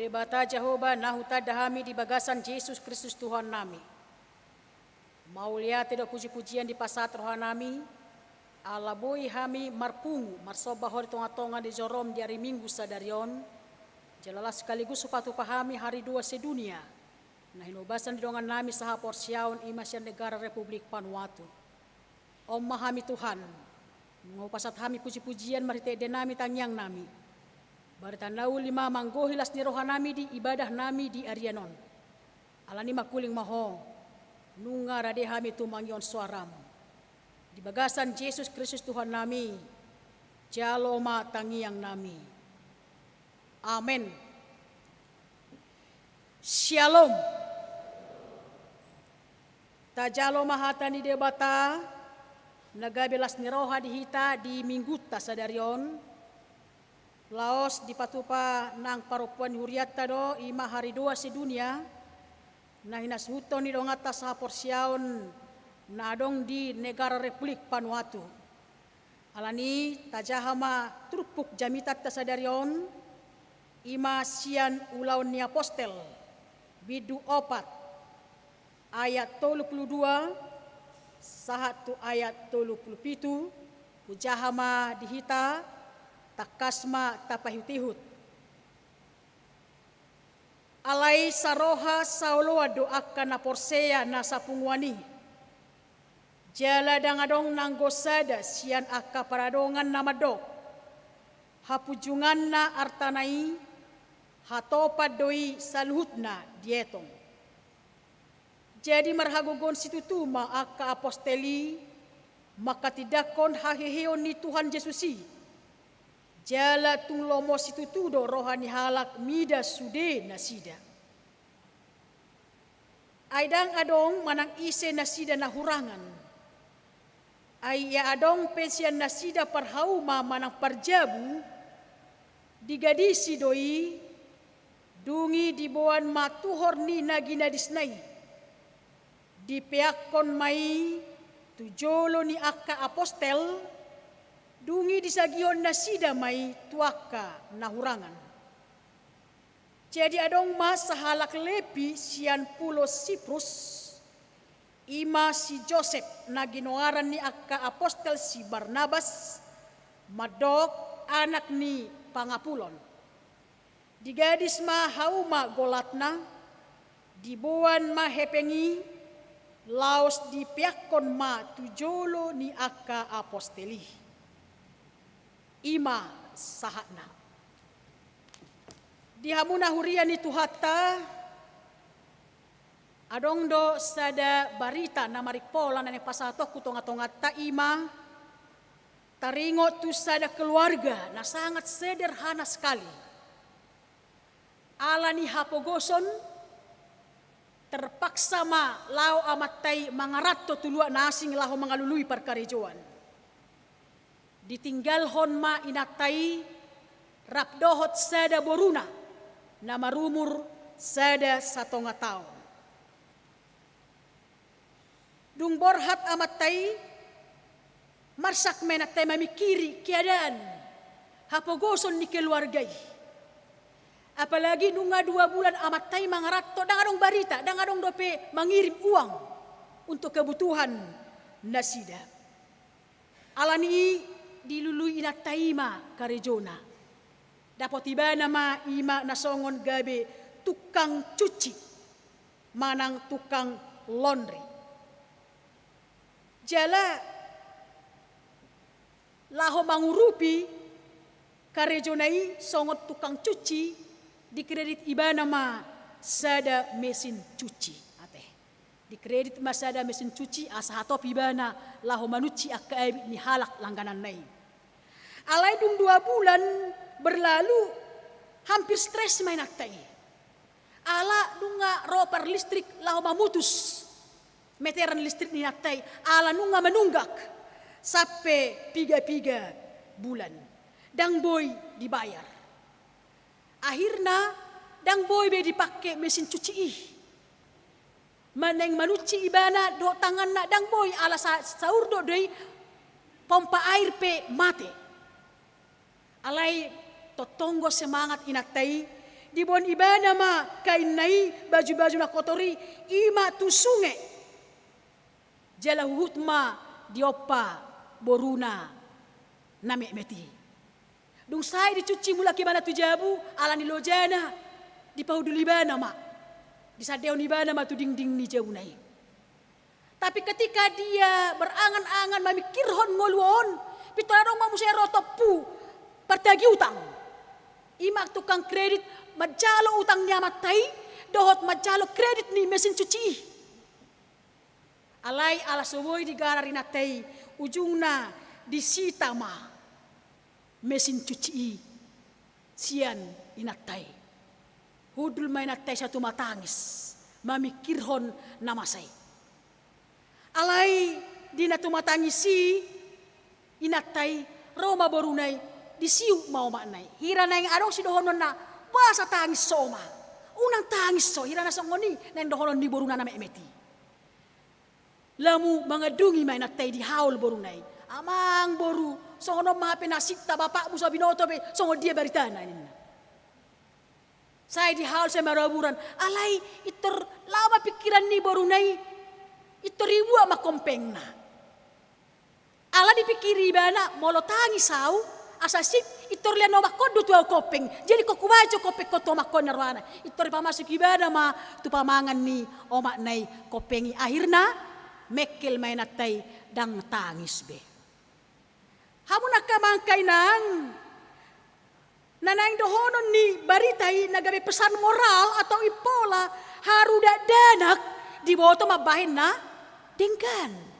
debata Jehovah nahuta dahami di bagasan Yesus Kristus Tuhan nami. Maulia tidak puji-pujian di pasat rohan nami. Alaboi hami marpungu marsoba hori tonga-tonga di jorom di hari Minggu sadarion. Jalalas sekaligus supatu pahami hari 2 sedunia. Nah hinobasan di dongan nami saha porsiaun imasyan negara Republik Vanuatu. Om mahami Tuhan. Ngopasat hami puji-pujian marite nami tangyang nami. Baritanau 5 manggohilas ni rohan nami di ibadah nami di Arianon. Alani makuling maho. Nunga rade hami tumangyon suaram. Di bagasan Yesus Kristus Tuhan nami. Jaloma tangiang nami. Amen. Shalom. Tajalo mahata ni debata. Nagabelas ni roha dihita di mingguta sadarion. Laos di patupa nang parupuan huriata do ima hari 2 sedunia. Nah hinasuto ni dong atas sa porsiaon na adong di negara Republik Vanuatu. Alani tajahama trupuk jamitat tasadarion ima sian ulaun ni apostel bidu 4 ayat 32 sahatu ayat 37 ujahama dihita takasma tapahutihut. Alai saroha sauloa doakan na porseya na sapungwani. Jala dangadong nanggosada sian akka paradongan na madok. Hapujungan na artanai hatopad doi saluhutna dietong. Jadi marhagogon situtuma akka aposteli makatidakon haheheon ni Tuhan Yesusi. Jala tung lomo situtudo rohani halak mida sude nasida. Aidang adong manang ise nasida na hurangan. Ay ya adong pensian nasida parhauma manang parjabu. Digadisi doi. Dungi dibuan matuhor ni naginadisnay. Dipeakon mai tujolo ni akka apostel. Dungi disagion nasida mai tuaka nahurangan. Jadi adong mas sahalak lepi sian pulo Siprus. Ima si Joseph na ginoaran ni akka apostel si Barnabas. Madok anak ni Pangapulon. Digadis ma hauma golatna. Dibuan ma hepengi. Laos dipiakon ma tujolo ni akka aposteli. Ima sahana. Dihamuna hurian itu hatta adong do sada barita na marikpola na pasatok kutonga-tonga ta ima taringo tu sada keluarga na sangat sederhana sekali. Ala ni hapogoson terpaksa ma lao amatay mangaratto tulua nasing laho mangalului parkarejoan. Ditinggalhon ma inatay rapdohot sada boruna na marumur sada satonga taon. Dung borhat amatay marsak menatay mamikiri keadaan hapogoson ni keluargay. Apalagi nunga 2 bulan amatay mangaratto dangadong barita, dangadong dope mangirim uang untuk kebutuhan nasida. Alani dilului inataima karejona. Dapat tiba nama ima nasongon gabe tukang cuci. Manang tukang laundry. Jala laho mangurupi karejonai songot tukang cuci dikredit iba nama sada mesin cuci. Dikredit masada mesin cuci asahatop ibana laho manuci akaib ni halak langganan nai. Alai dung 2 bulan berlalu hampir stres main aktai. Ala dunga roper listrik laho mamutus. Meteran listrik ni aktai. Ala nunga menunggak sampai 3 bulan. Dang boy dibayar. Akhirnya dang boy be dipakai mesin cuci ih. Maneng manuci ibana do tangan nak dang boy ala saur do dei pompa air pe mate. Alai totonggo semangat inaktai
di bon ibana ma kain nai baju-baju na kotori ima tu sungai jala hutma diopa boruna name meti dung sai dicuci mula kibana tu jabu ala ni lojana di paudulibana ma di sadeon ibana ma tu ding-ding ni jauh nai. Tapi ketika dia berangan-angan mamikirhon ngoluon pitorong mamusia rotopu pertagi utang imak tukang kredit majalo utang niya matai dohot majalo kredit ni mesin cuci alai ala soboy di garari natai ujungna disita ma mesin cuci sian inatai hudul main natai satu matangis mamikirhon namasai alai dina tumatangisi inatai Roma borunai disiu mau maknai hira na yang adong si dohonon na basa tangis soma unang tangis so hira na songoni nang dohonon di boruna na emeti lamu mangadungi may natai di haul borunai amang boru songono mahape nasita bapak musa binoto be songo dia baritana ini saya di haul saya maraburan alai itor lama pikiran ni borunai itoriwa makompeng na ala dipikiri bana molo tangi sau asasip itor lian no makodu tu kopeng jadi kok kubajo kopek koto makon narwana itor pamasuk ibada ma tu pamangan ni omak nai kopengi akhirna mekel mainatai dang tangis be hamuna kamangkay nang nanang dohonon ni baritai nagabe pesan moral atau ipola haruda danak di boto mabahin na dengkan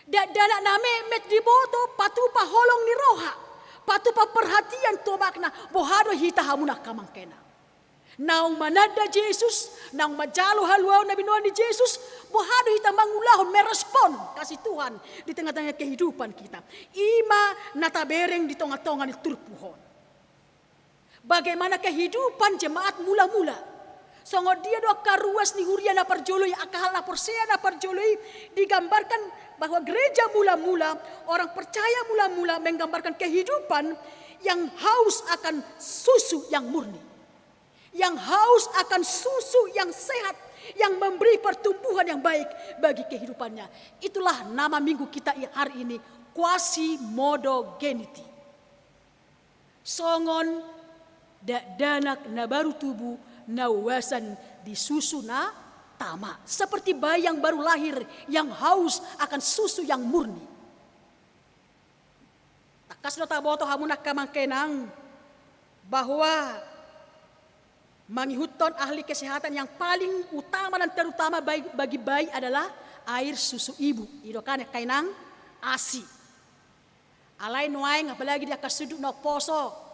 danak name met di boto patupa holong ni roha patupa perhatian to makna bohado hita hamuna kamangkena naung manada Jesus naung majalo haluau nabi Noah ni Jesus bohado hita mangulahon merespon kasih Tuhan di tengah-tengah kehidupan kita ima natabereng di tonga-tonga ni turpuhon bagaimana kehidupan jemaat mula-mula songo dia doa karuas ni huria na parjoloi akal na persea na parjoloi digambarkan bahwa gereja mula-mula orang percaya mula-mula menggambarkan kehidupan yang haus akan susu yang murni yang haus akan susu yang sehat yang memberi pertumbuhan yang baik bagi kehidupannya itulah nama minggu kita hari ini Quasimodogenity songon danak na baru tubuh nawasan disusu na tama seperti bayi yang baru lahir yang haus akan susu yang murni takas no taboto hamuna kamangkenang bahwa mangihuton ahli kesehatan yang paling utama dan terutama bagi bayi adalah air susu ibu idokan kainang asi alai nuaing apalagi dia kasuduk no poso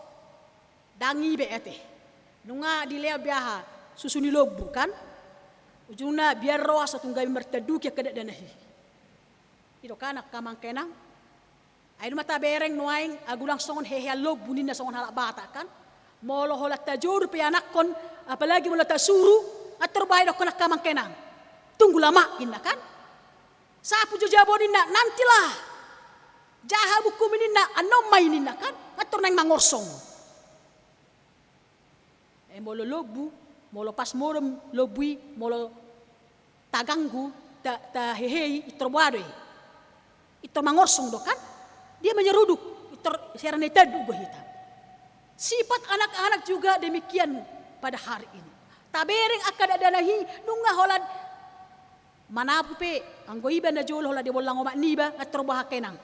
dangi beete nunga dilea biaha susu ni lobu kan ujungna biar roa satu gawi mertaduk ya kada danahi ido kana kamangkenang ayo mata bereng nuaing agulang songon hehe lobu nina songon halak bata kan molo holat tajur pe anak kon apalagi molo tasuru atur bae dok kena kamangkenang tunggu lama inna kan sapu jabonina nantilah jaha buku minina anomai nina kan atur nang mangorsong molo lobu, molo pas morom lobui, molo taganggu, ta hehei, itor wadoi, itor mangorsong do kan, dia menyeruduk, itor serane tadu hitam. Sifat anak-anak juga demikian pada hari ini. Tabereng akad adanahi nunga holad manapu pe anggo iba na jolo holad di bolang omak niba ngator bahakenang.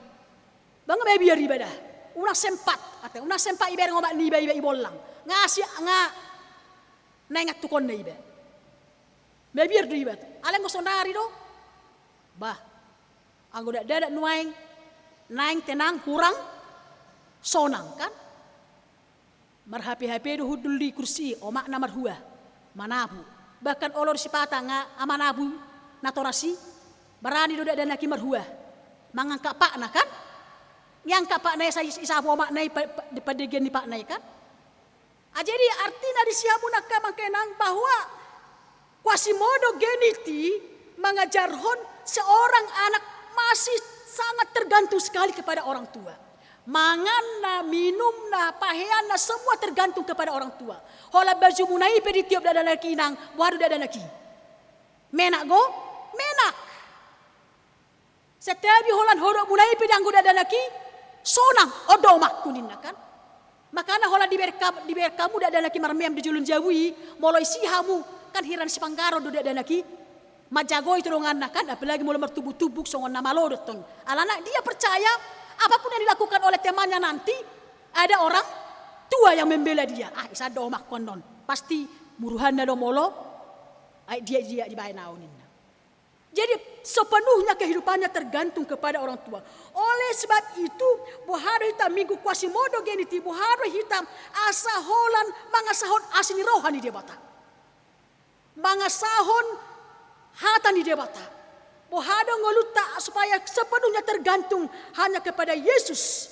Bang be biar ibadah. Una sempat atau una sempat ibereng omak niba iba ibolang. Ngasih nga naingat tukon na iba. Mebir do iba. Alang ko sonari do. Bah. Anggo dadak nuaing naing tenang kurang sonang kan. Marhapi-hapi do hudul di kursi omak na marhua. Manabu. Bahkan olor sipata nga amanabu natorasi. Barani do dadak naki marhua. Mangangka pak na kan. Ngangka pak na sa isabu omak na padegen ni pak na kan. Jadi artinya di siamu nak kamangkenang bahwa Quasimodogenity mengajarkan seorang anak masih sangat tergantung sekali kepada orang tua. Manganna, minumna, paheanna semua tergantung kepada orang tua. Hola baju munai pedi tiup dada laki nang, waru dada laki. Menak go, menak. Setiap holan hodok munai pedi anggo dada laki, sonang odo mak kuninna kan. Makana hola diber kamu dada laki marmem di julun jawi, moloi sihamu kan hiran si panggaro do dada laki. Majago itu donganna kan, apalagi mulai bertubuk-tubuk songon nama lodot ton. Alana dia percaya apapun yang dilakukan oleh temannya nanti ada orang tua yang membela dia. Isa do mak konon. Pasti muruhanna do molo. Dia dibayar nauninna. Jadi sepenuhnya kehidupannya tergantung kepada orang tua. Oleh sebab itu, boharo hitam minggu Quasimodo geniti, boharo hitam asa holan mangasahon asini rohani dia bata. Mangasahon hatani dia bata. Bohado ngoluta supaya sepenuhnya tergantung hanya kepada Yesus.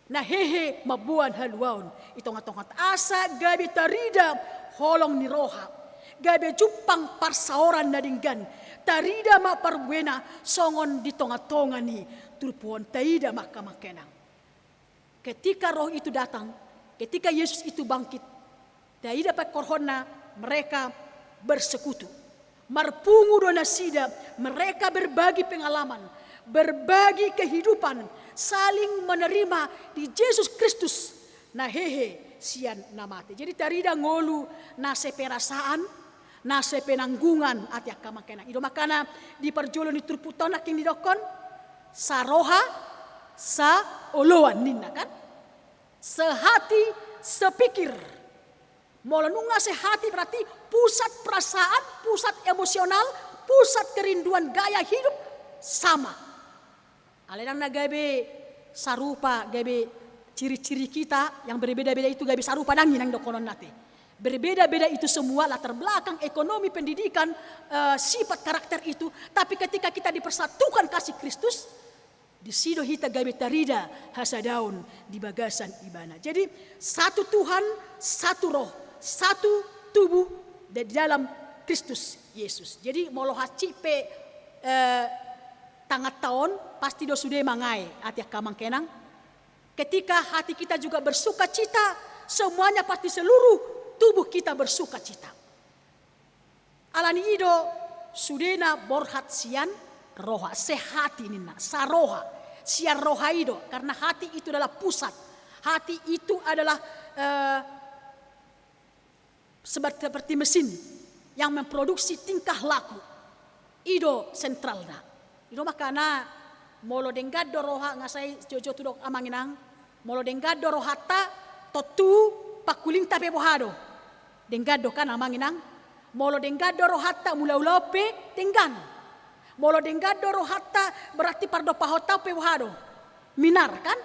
Nah hehe mabuan haluaun. Itongat-tongat asa gabi tarida holong ni roha. Gabi jupang parsaoran nadinggan. Tarida ma parbuena songon di tonga-tonga ni. Turpuan taida maka-makenang. Ketika roh itu datang. Ketika Yesus itu bangkit. Taida pakorhona mereka bersekutu. Marpungu dona sida, mereka berbagi pengalaman, berbagi kehidupan, saling menerima di Yesus Kristus. Nah hehe sian namate. Jadi tarida ngolu nase perasaan, nase penanggungan ati akamakena. Ido makana di perjolo ni turputona king didokon saroha sa oloan ninna kan. Sehati sepikir. Molenunga sehati berarti pusat perasaan, pusat emosional, pusat kerinduan gaya hidup sama. Alenan gabe sarupa, gabe ciri-ciri kita yang berbeda-beda itu gabe sarupa dangin yang dokonon nate. Berbeda-beda itu semua latar belakang ekonomi, pendidikan, sifat karakter itu. Tapi ketika kita dipersatukan kasih Kristus, di sido hita gabe tarida hasadaun di bagasan ibana. Jadi satu Tuhan, satu roh. Satu tubuh di dalam Kristus Yesus. Jadi molo hacipe tangat tahun pasti do sudah mangai hati kamang kenang. Ketika hati kita juga bersuka cita, semuanya pasti seluruh tubuh kita bersuka cita. Alani ido sudena borhat sian roha sehati nina saroha sian roha ido karena hati itu adalah pusat. Hati itu adalah seperti mesin yang memproduksi tingkah laku. Ido sentralna. Ido makana molo denggado roha ngasai jojo tudok amanginang. Molo denggado rohata totu pakuling tape bohado. Denggado kan amanginang. Molo denggado rohata mula-ulape denggan. Molo denggado rohata berarti pardo pahota pe bohado. Minar kan?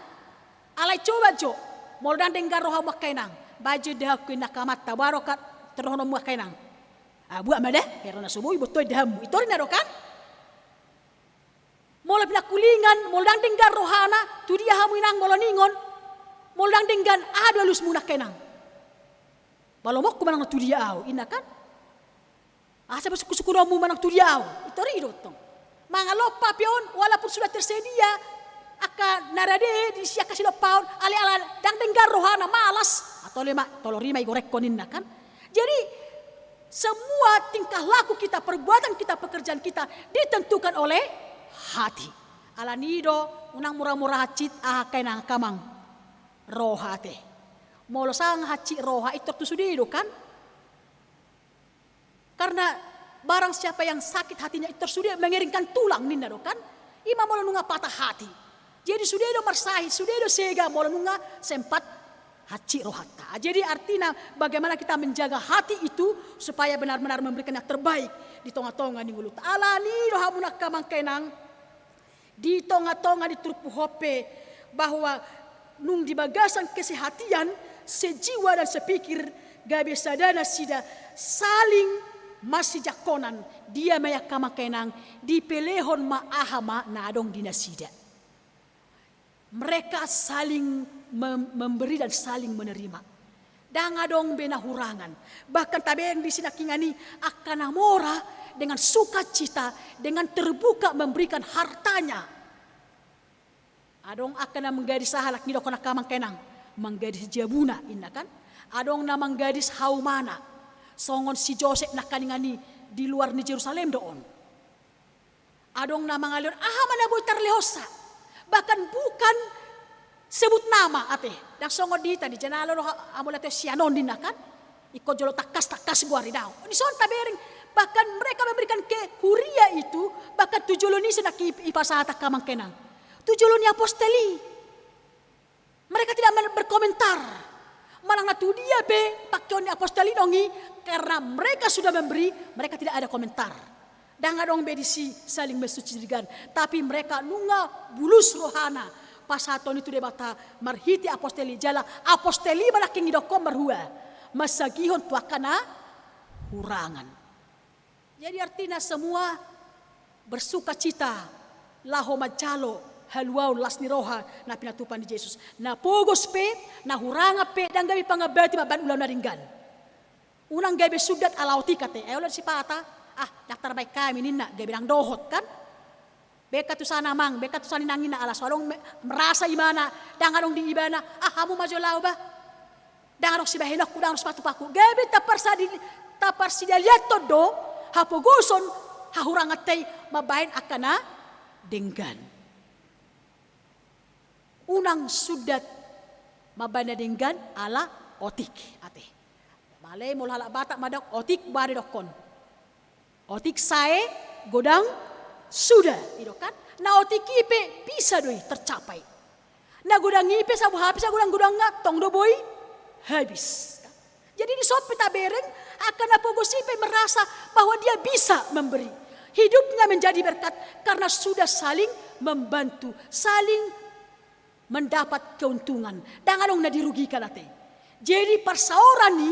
Alai coba jo. Molo dan denggado roha makainang. Baju dah aku nakamat tabarokat terhono muak kainang. Buat mada karena subuh betul dahamu. Itu rina kan? Mola pina kulingan, mola denggan rohana, tu dia hamu inang mola ningon. Mola denggan ada lus munak kainang. Balomok ku manang tu dia au, ina kan? Asa suku-suku romu manang tu dia au. Itu rido tong. Mangalopa pion walaupun sudah tersedia aka narade di sia kasih lopaun ale-ala dang denggan rohana malas atau lima tolorima igorek koninna kan? Jadi semua tingkah laku kita, perbuatan kita, pekerjaan kita ditentukan oleh hati. Alanido unang murah-murah hacit kainang kamang rohate. Molo sang haci roha itu tu sudido kan? Karena barang siapa yang sakit hatinya itu sudah mengeringkan tulang ninda do kan? Ima molo nunga patah hati. Jadi sudido marsahi, sudido sega molo nunga sempat haci rohata. Jadi artinya bagaimana kita menjaga hati itu supaya benar-benar memberikan yang terbaik di tonga-tonga di mulut. Alani rohamunak kamang kenang di tonga-tonga di trupu hope bahwa nung di bagasan kesehatian sejiwa dan sepikir gabe sadana sida saling masih jakonan dia mayak kamang kenang di pelehon maahama na adong dinasida. Mereka saling memberi dan saling menerima. Dangadong benahurangan. Bahkan tabe yang disinakingani akan amora dengan sukacita, dengan terbuka memberikan hartanya Adong akan menggadis sahalak ni dokon akamang kenang. Menggadis jabuna inna kan. Adong na menggadis haumana. Songon si Joseph nakaningani di luar ni Jerusalem doon. Adong na mga leon, mana boy tarlehosa. Bahkan bukan sebut nama ate. Dan songon dita di janalo amula to sianon din kan. Iko jolo takas guari daw. Ni son tabering. Bahkan mereka memberikan ke Huria itu. Bahkan tujulun ni senak ipasata kamang kenang. Tujulun ni aposteli. Mereka tidak berkomentar. Malang na tu dia be pakyon ni aposteli dongi. Karena mereka sudah memberi. Mereka tidak ada komentar. Dan adong bedisi saling mesucikan. Tapi mereka nunga bulus rohana. Pasaton itu debata marhiti aposteli jala. Aposteli malaking idoko merhua. Masagihon tuakana hurangan. Jadi artinya semua bersuka cita. Laho macalo. Haluaw las ni roha na pinatupan ni Jesus. Na pogos pe, na huranga pe, dan gabi pangabati maban ulam na ringgan. Unang gabi sudat alauti kate. Ayo si pata, daktar baik kami nina, gabi nang dohot kan. Beka tu sana mang, beka tu sana nangin na alas. Walong merasa imana, dan anong di ibana, hamu majolaw ba? Dan anong si bahinok, dan anong sepatu paku. Gabi tapar si daliat todo, hapogoson, hahurangat tay, mabahin akana, denggan. Unang sudat mabana denggan ala otik ate. Malay mula halak batak madak otik bari dokon. Otik sae godang sudah idokan. Na otik ipe bisa doi tercapai. Na godang ipe sabu habis godang ngatong do boy habis. Jadi di sot pita bereng akan apogos ipe merasa bahwa dia bisa memberi. Hidupnya menjadi berkat karena sudah saling membantu, saling mendapat keuntungan. Dan anong nadirugikan natin. Jadi perseorangan ni,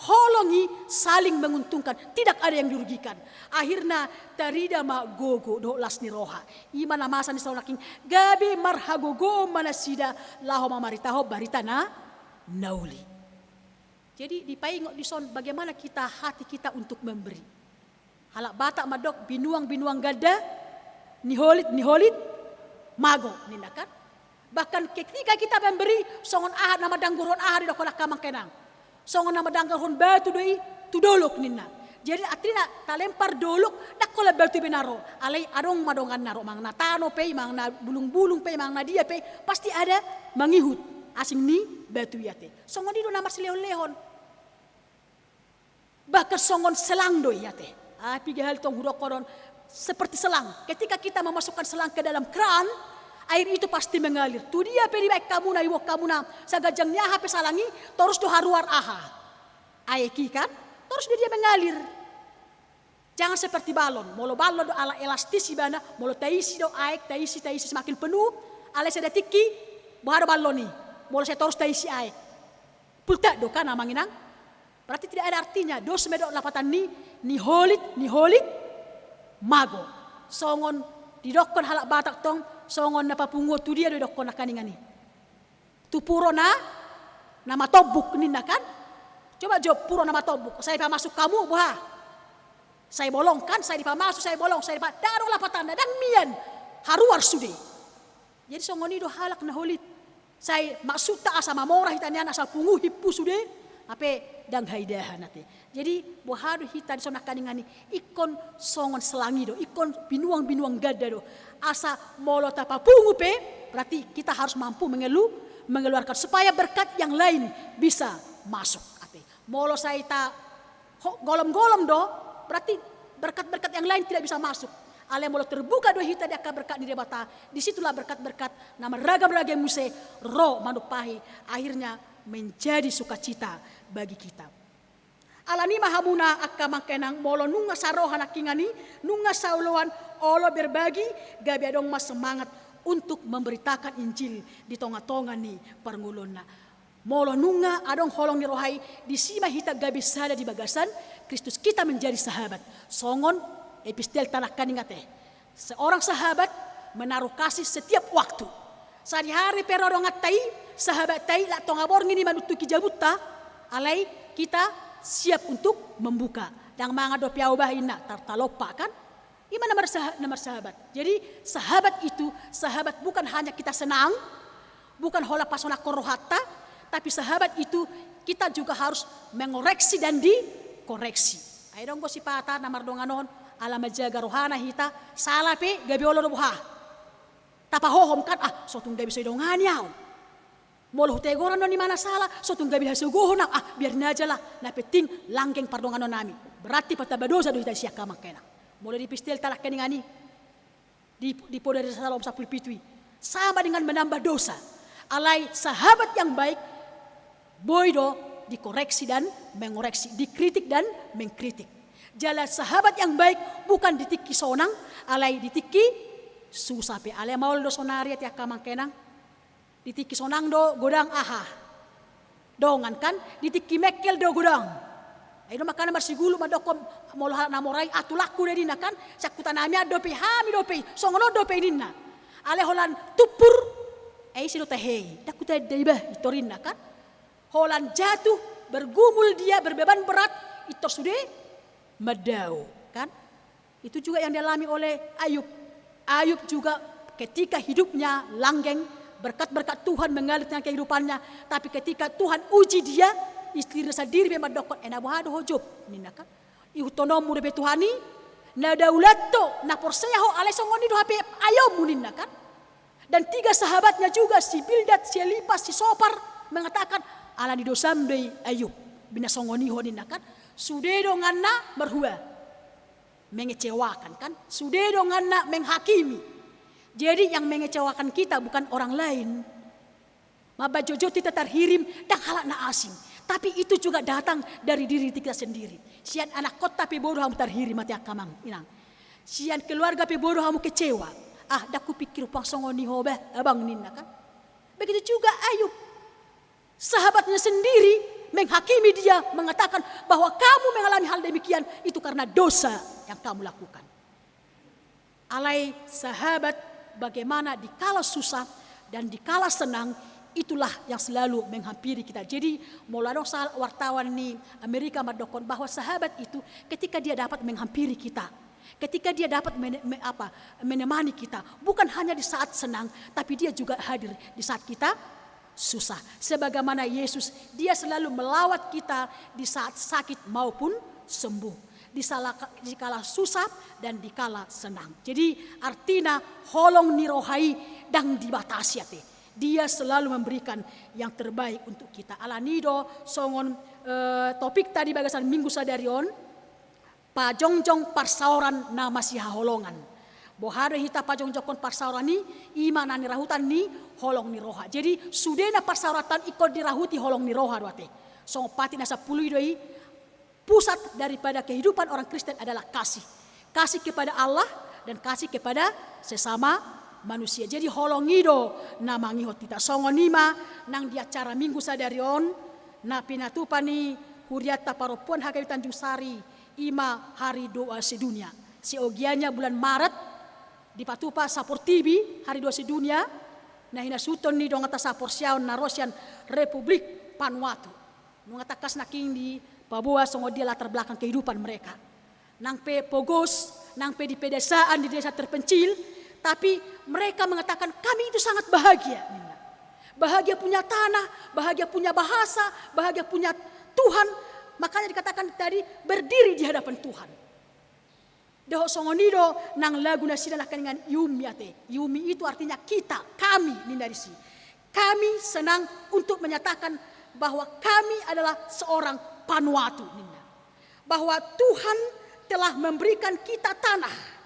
holongi saling menguntungkan. Tidak ada yang dirugikan. Akhirnya tarida gogo do las ni roha. Ima namasan ni saunaking gabi marhagogo manasida laho mamaritaho barita na nauli. Jadi dipaingok di son bagaimana kita hati kita untuk memberi. Halak batak madok binuang gada niholit mago nindakan. Bahkan ketika kita memberi songon ahad nama dangguron ahad di dokola kamang kenang. Songon nama dangguron batu doi tudolok nina. Jadi atrina talempar dolok dakola batu benaro. Alai adong madongan naro mang natano pe mang na bulung-bulung pe mang na dia pe pasti ada mangihut asing ni batu yate. Songon di do nama selehon-lehon. Bahkan songon selang doi yate. Piga hal tong hudokoron seperti selang. Ketika kita memasukkan selang ke dalam keran, air itu pasti mengalir. Tu dia pedi baik kamu na iwok kamu na sagajangnya hape salangi terus do haruar aha. Aeki kan? Terus dia mengalir. Jangan seperti balon. Molo balon do ala elastis ibana, molo taisi do aek, taisi semakin penuh, ala saya tiki bahar balon ni. Molo saya terus taisi aek. Pulta do kan amanginang. Berarti tidak ada artinya. Dos medok lapatan ni holit mago. Songon didokon halak batak tong songon na papungo tu dia do dokon nakaningani. Tu puro na nama tobuk ninna kan? Coba jawab puro nama tobuk. Saya masuk kamu buha. Saya bolong kan? Saya dipamasuk, saya bolong, saya dipa daro lapatan dan mian haruar sude. Jadi songon do halak na holit. Saya maksud ta asa mamorah hitanian asal pungu hippu sude. Ape dang haidahan nate. Jadi buhadu hita di sana kaningani ikon songon selangi do, ikon binuang gada do. Asa molo tapa pungu pe, berarti kita harus mampu mengeluarkan supaya berkat yang lain bisa masuk. Ate. Molo saya ta golom-golom do, berarti berkat-berkat yang lain tidak bisa masuk. Ale molo terbuka do hita dia berkat di debata. Disitulah berkat-berkat nama ragam-ragam muse roh manupahi akhirnya menjadi sukacita bagi kita. Alani mahamuna akamang kenang molo nunga sarohan akingani, nunga sauluan olo berbagi gabi adong mas semangat untuk memberitakan Injil di tonga-tonga ni perngulonna. Molo nunga adong holong ni rohai di sima hita gabi sada di bagasan Kristus kita menjadi sahabat. Songon epistel tanah kaningate. Seorang sahabat menaruh kasih setiap waktu. Sehari-hari perodongat tai sahabat tai la tongabor ngini manutuki jabuta alai kita siap untuk membuka. Dan mga do piau bahina tartalopa kan. Ima nomor sahabat. Jadi sahabat itu, sahabat bukan hanya kita senang, bukan hola pasona korohata, tapi sahabat itu kita juga harus mengoreksi dan dikoreksi. Ayo dong gosipata namar donganon ala majaga rohana hita salah pe gabi olo roha. Tapa hohom kan sotung gabi so dongan yaw. Molo tegoran non di mana salah sotung gabi hasugoho na biar naja lah na penting langgeng pardonganon nami. Berarti pataba dosa do hita siya kamakena. Mulai dipistil talak keningani di poda dari salam sapul pitui sama dengan menambah dosa. Alai sahabat yang baik boydo dikoreksi dan mengoreksi, dikritik dan mengkritik. Jalan sahabat yang baik bukan ditiki sonang, alai ditiki susah pe. Alai maul do sonaria tiak kamang kenang, ditiki sonang do godang dongan kan, ditiki mekel do godang. Ayo makana marsigulu madokom moloha namorai atulaku dedina kan sakutanamia dope hami dope songono dope ninna ale holan tupur sino tehei dakuta deiba itorinna kan holan jatuh bergumul dia berbeban berat itu sudah medau kan itu juga yang dialami oleh Ayub juga ketika hidupnya langgeng berkat-berkat Tuhan mengalir dengan kehidupannya tapi ketika Tuhan uji dia istri sadiri memang dokon enabuhado hojub ninna kan iutonom mude betuhani na daulato na porseho ale songoni do hape ayom ninna kan dan 3 sahabatnya juga si Bildad si Elipas si Sopar mengatakan ala di dosam deui Ayub bina songoni ho ninna kan sude do nganna berhua mengecewakan kan sude do nganna menghakimi jadi yang mengecewakan kita bukan orang lain mabajojo kita terhirim dan halak na asing. Tapi itu juga datang dari diri kita sendiri. Sian anak kota pe bodoh hamu terhiri mati akamang inang. Sian keluarga pe bodoh hamu kecewa. Daku pikir upang songoni hobe abang ninna kan. Begitu juga Ayub. Sahabatnya sendiri menghakimi dia mengatakan bahwa kamu mengalami hal demikian itu karena dosa yang kamu lakukan. Alai sahabat bagaimana dikala susah dan dikala senang itulah yang selalu menghampiri kita. Jadi mulai wartawan nih Amerika madokon bahwa sahabat itu ketika dia dapat menghampiri kita, ketika dia dapat menemani kita, bukan hanya di saat senang, tapi dia juga hadir di saat kita susah. Sebagaimana Yesus, dia selalu melawat kita di saat sakit maupun sembuh, di kala susah dan di kala senang. Jadi artinya holong nirohai dang dibatasi ate. Dia selalu memberikan yang terbaik untuk kita. Alanido songon topik tadi bagasan minggu sadarion pajongjong parsauran nama si holongan. Bohado hita pajongjong parsauran ni imanani rahutan ni holong ni roha. Jadi sudena parsauratan ikut dirahuti holong ni roha doate. Song pati nasa pului doi pusat daripada kehidupan orang Kristen adalah kasih. Kasih kepada Allah dan kasih kepada sesama manusia. Jadi holongido namangi hotita songonima nang di acara minggu sadarion na pinatupani huriata paropuan hakai Tanjung Sari ima hari doa sedunia. Si ogianya bulan Maret di patupa sapor TV hari doa sedunia nah hina suton ni dong atas sapor siaon narosian Republik Vanuatu. Mengatakas naking di Papua songo dia latar belakang kehidupan mereka. Nang pe pogos, nang pe di pedesaan di desa terpencil. Tapi mereka mengatakan kami itu sangat bahagia. Bahagia punya tanah, bahagia punya bahasa, bahagia punya Tuhan. Makanya dikatakan tadi berdiri di hadapan Tuhan. Deho songonido nang lagu nasida nakkan dengan Yumi ate. Yumi itu artinya kita, kami nindarisi. Kami senang untuk menyatakan bahwa kami adalah seorang Vanuatu. Bahwa Tuhan telah memberikan kita tanah.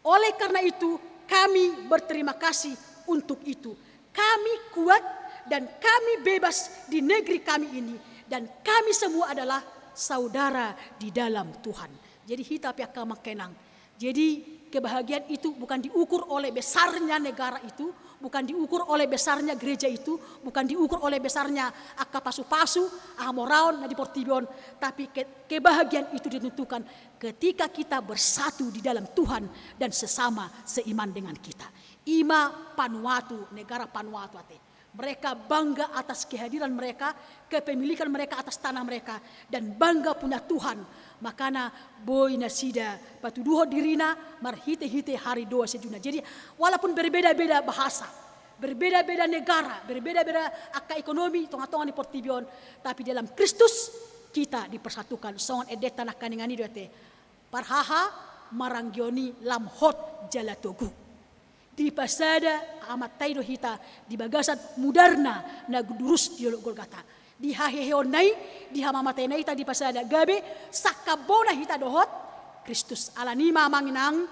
Oleh karena itu kami berterima kasih untuk itu. Kami kuat dan kami bebas di negeri kami ini. Dan kami semua adalah saudara di dalam Tuhan. Jadi hitap ya kamakenang. Jadi kebahagiaan itu bukan diukur oleh besarnya negara itu. Bukan diukur oleh besarnya gereja itu. Bukan diukur oleh besarnya akapasu-pasu, amoraon, nadiportibion. Tapi kebahagiaan itu ditentukan ketika kita bersatu di dalam Tuhan dan sesama seiman dengan kita. Ima Vanuatu, negara Vanuatu ate. Mereka bangga atas kehadiran mereka, kepemilikan mereka atas tanah mereka, dan bangga punya Tuhan. Makana boy nasida patuduho dirina marhite-hite hari doa sejuna. Jadi walaupun berbeda-beda bahasa, berbeda-beda negara, berbeda-beda akar ekonomi, tonga-tonga di Portibion, tapi dalam Kristus kita dipersatukan. Songon edeta nak kaningani doate parhaha maranggioni lam hot jalatogu. Di pasada amat taido hita di bagasan mudarna na gudurus di Golgata. Di haheheon nai di hamamate nai ta di pasada gabe sakabona hita dohot Kristus alanima manginang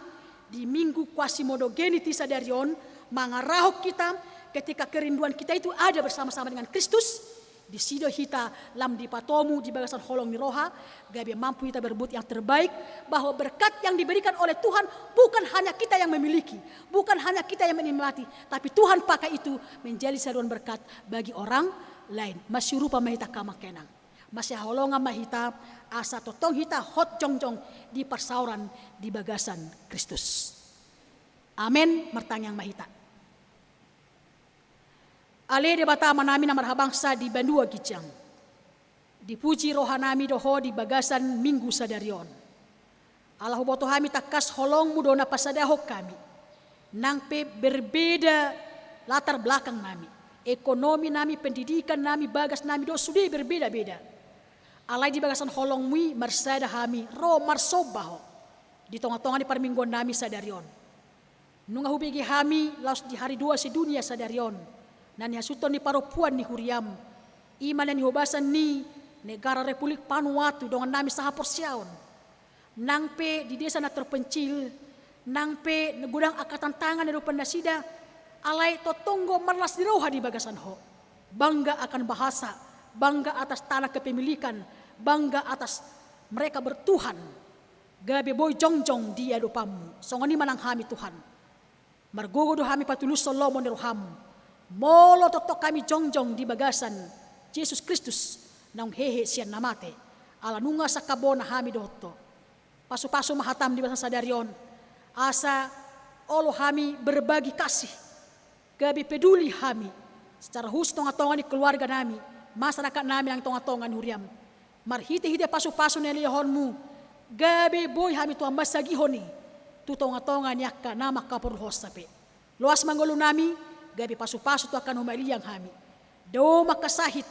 di minggu Quasimodo Geniti sadarion mangarahok kita ketika kerinduan kita itu ada bersama-sama dengan Kristus. Di sido hita lam di patomu di bagasan holong ni roha gabe mampu kita berbuat yang terbaik, bahwa berkat yang diberikan oleh Tuhan bukan hanya kita yang memiliki, bukan hanya kita yang menikmati, tapi Tuhan pakai itu menjadi saluran berkat bagi orang lain. Masih rupa mahita kama kenang, masih holongan mahita asa totong hita hot jongjong di persauran di bagasan Kristus. Amin. Mertang yang mahita. Ale de bata manami na marhabangsa di Bandua Gijang. Dipuji rohanami doho di bagasan minggu sadarion. Allah boto hami takas holong mudona pasadahok kami. Nangpe berbeda latar belakang nami. Ekonomi nami, pendidikan nami, bagas nami do sudah berbeda-beda. Alai di bagasan holong mui marsada hami ro marsobaho. Di tonga-tonga di parmingguan nami sadarion. Nunga hubigi hami laus di hari dua sedunia sadarion. Nani hasuton ni paropuan ni huriam. Iman ni hobasan ni negara Republik Vanuatu dengan nami saha porsiaon. Nangpe di desa na terpencil, nangpe negudang akatan tangan dari pendasida, alai totonggo merlas di roha di bagasan ho. Bangga akan bahasa, bangga atas tanah kepemilikan, bangga atas mereka bertuhan. Gabe boy jongjong dia dopamu. Songoni manang hami Tuhan. Margogo do hami patulus Solomon rohamu. Molo totok kami jongjong di bagasan Yesus Kristus nang hehe sian namate ala nunga sakabona hami doto pasu-pasu mahatam di bagasan sadarion asa olo hami berbagi kasih gabi peduli hami secara khusus tonga-tonga di keluarga nami masyarakat nami yang tonga-tonga huriam marhite-hite pasu-pasu nelihonmu gabi boy hami tuan basagihoni tu tonga-tonga nyakka nama kapur hosape luas manggolu nami gabi pasu-pasu tu akan humali yang kami. Do makasahit,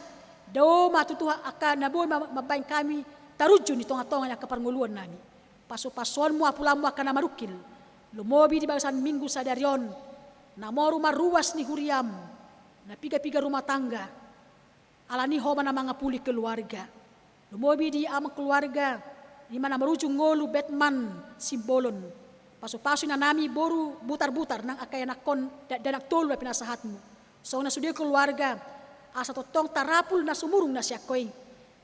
do matutuha akan naboy mabain kami tarujun di tonga-tonga yang keparnguluan nami. Pasu-pasuan mu apulamu akan namarukil. Lumobi di bagasan minggu sadarion. Namoru maruas ni huriam. Napiga-piga rumah tangga. Alani homa na mga puli keluarga. Lumobi di amang keluarga. Di mana merujung ngolu Batman simbolon. Pasu-pasu na nami boru butar-butar nang akay nakon danak tolo na pinasahatmu. So na sudia keluarga asa totong tarapul na sumurung na siya koy.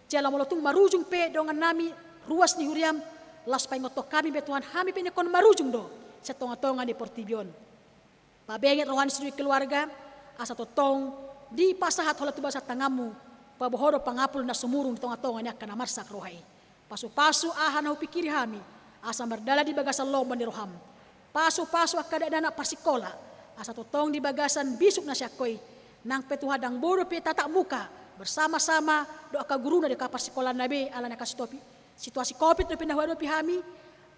Jala molotong marujung pe dongan nami ruas ni huriam las pay ngoto kami betuan hami pe kon marujung do sa tonga-tonga ni Portibion. Pabenget rohan sudia keluarga asa totong di pasahat hola tuba sa tangamu pabohoro pangapul na sumurung di tonga-tonga ni kana marsak rohay. Pasu-pasu aha na upikiri hami asa merdala di bagasan lomban di roham. Pasu-pasu akada dana pasikola. Asa totong di bagasan bisuk na syakoy. Nang petuhadang bodo pe tatak muka. Bersama-sama doa ka guru na di kapasikola nabe ala na kasitopi. Situasi COVID na pinahwado pihami.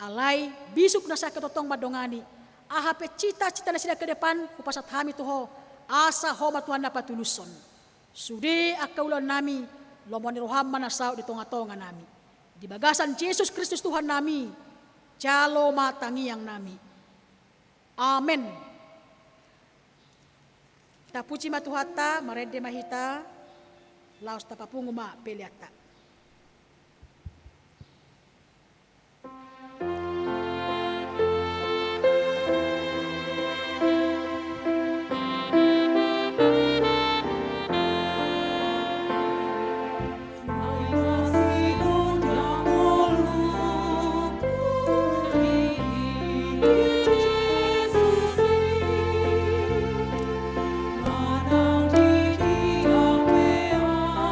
Alai bisuk na syak totong madongani. Aha pe cita-cita na sila ke depan kupasat hami tuho. Asa homa tuhan na patuluson. Sude akaulan nami lomban di roham manasau di tonga-tonga nami. Di bagasan Yesus Kristus Tuhan nami. Calo matangi yang nami. Amin. Ta puji matuhata marede mahita laos tapapungu ma peliata.
Manang di diang peau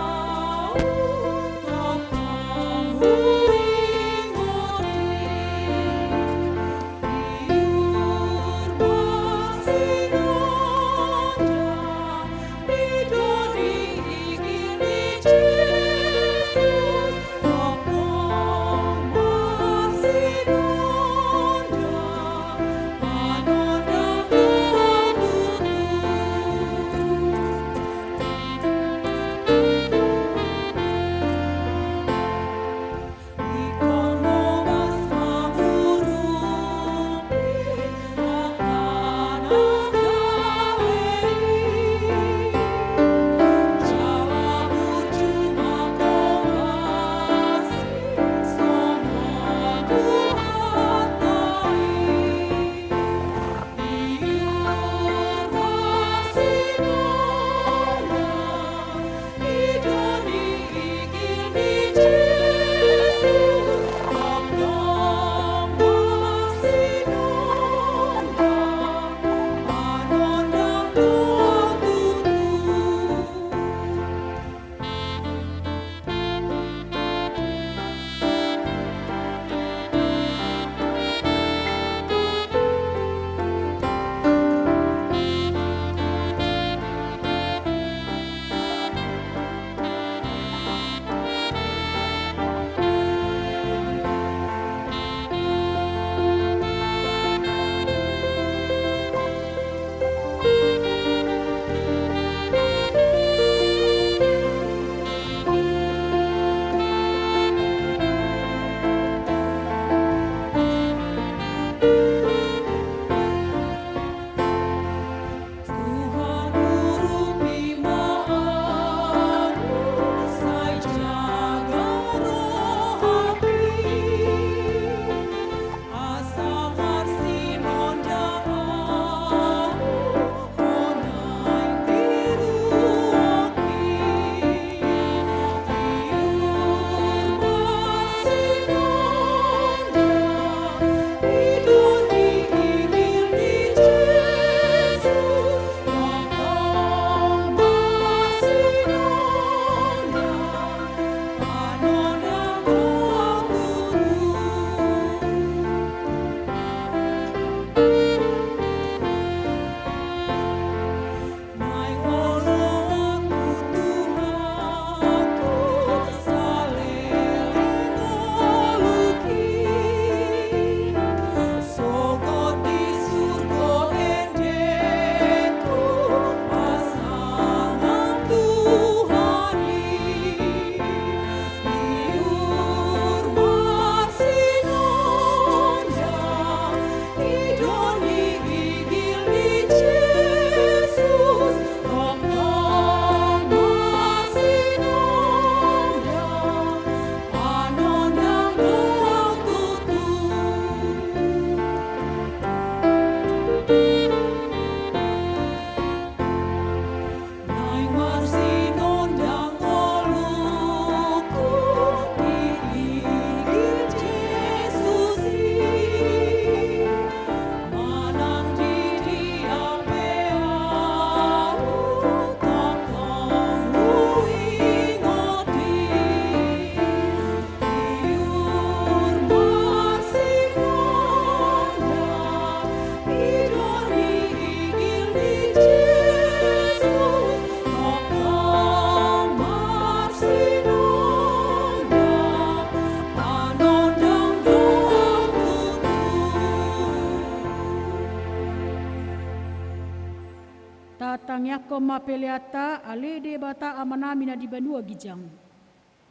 ma peleata ale de bata amanami na di banua gijang.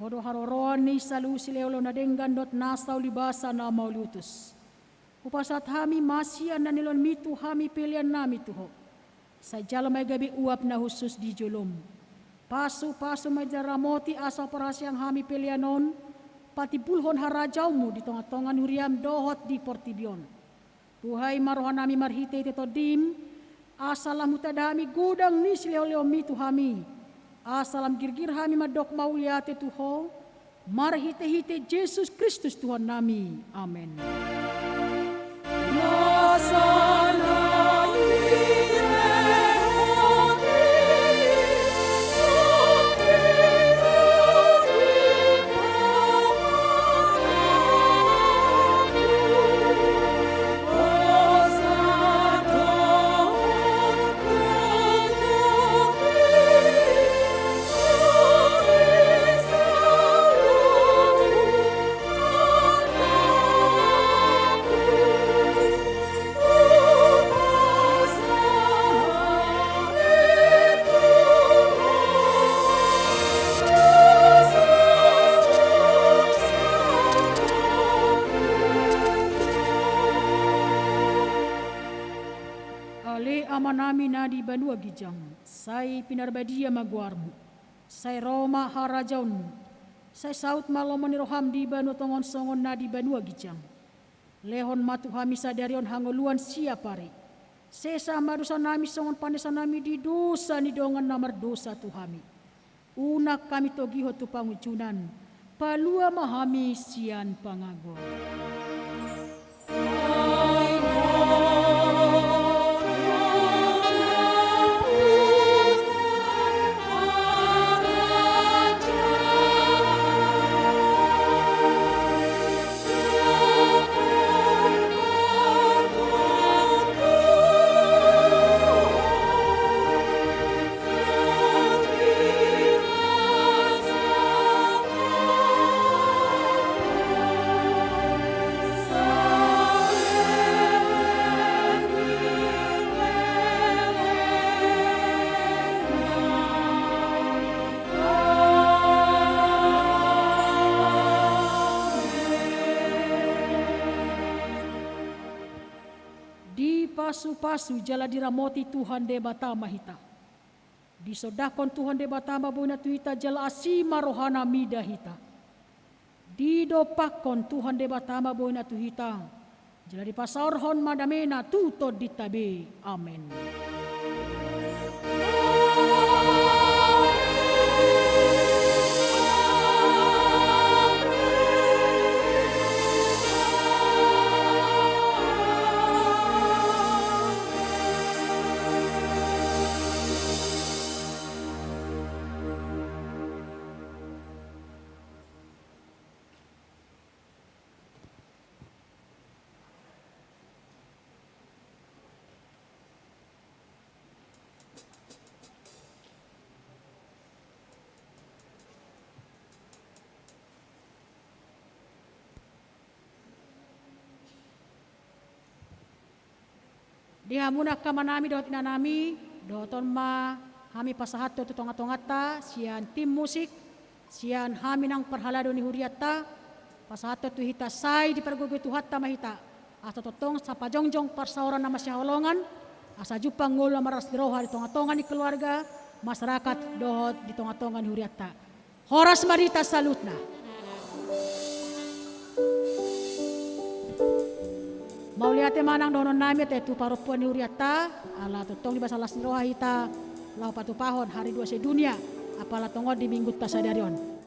Hodo haroroan ni salu sileolo na denggan dot nasau libasa na maulutus. Upasat hami masian na nilon mitu hami pelian nami tuho. Sa jala may gabi uap na husus di jolom. Pasu may jaramoti asa parasyang hami pelianon. Pati bulhon harajaumu di tonga-tongan huriam dohot di portibion. Tuhai marohan nami marhite teto dim. Asalam utadami gudang ni sileo-leo mitu hami. Asalam girgir hami madok mauliate tuho. Marhite-hite Yesus Kristus Tuhan nami. Amen. Amanami nadi banua gijang, sai pinarbadia maguarmu, sai Roma harajaunmu, sai saut malomoni roham di banu tongon songon nadi banua gijang, lehon matu hami sadarion hangoluan siapari, sesa madusa nami songon panesa nami di dosa ni dongan namar dosa tuhami, unak kami togiho tu pangucunan, palua mahami sian pangagor. Pasu-pasu jala diramoti Tuhan de batama hita. Disodakon Tuhan de batama boina tuita jala asima rohana mida hita. Didopakon Tuhan de batama boina tuhita. Jala di pasaurhon madamena tuto ditabe. Amen. Dihamuna kamanami dot inanami doton ma hami pasahat to tonga-tongata sian tim musik sian hami nang perhalado ni huriata pasahat to hita sai di pergogo tuhatta mahita asa totong sa pajongjong parsauran nama siholongan asa jupang ngul maras diroha di tonga-tonga ni keluarga masyarakat dohot di tonga-tonga ni huriata horas marita salutna. Mauliate manang donon nami te tu paropuan ni uriata ala totong di basalas roha hita lau patupahon hari 2 sedunia apala tongon di minggu tasadarion.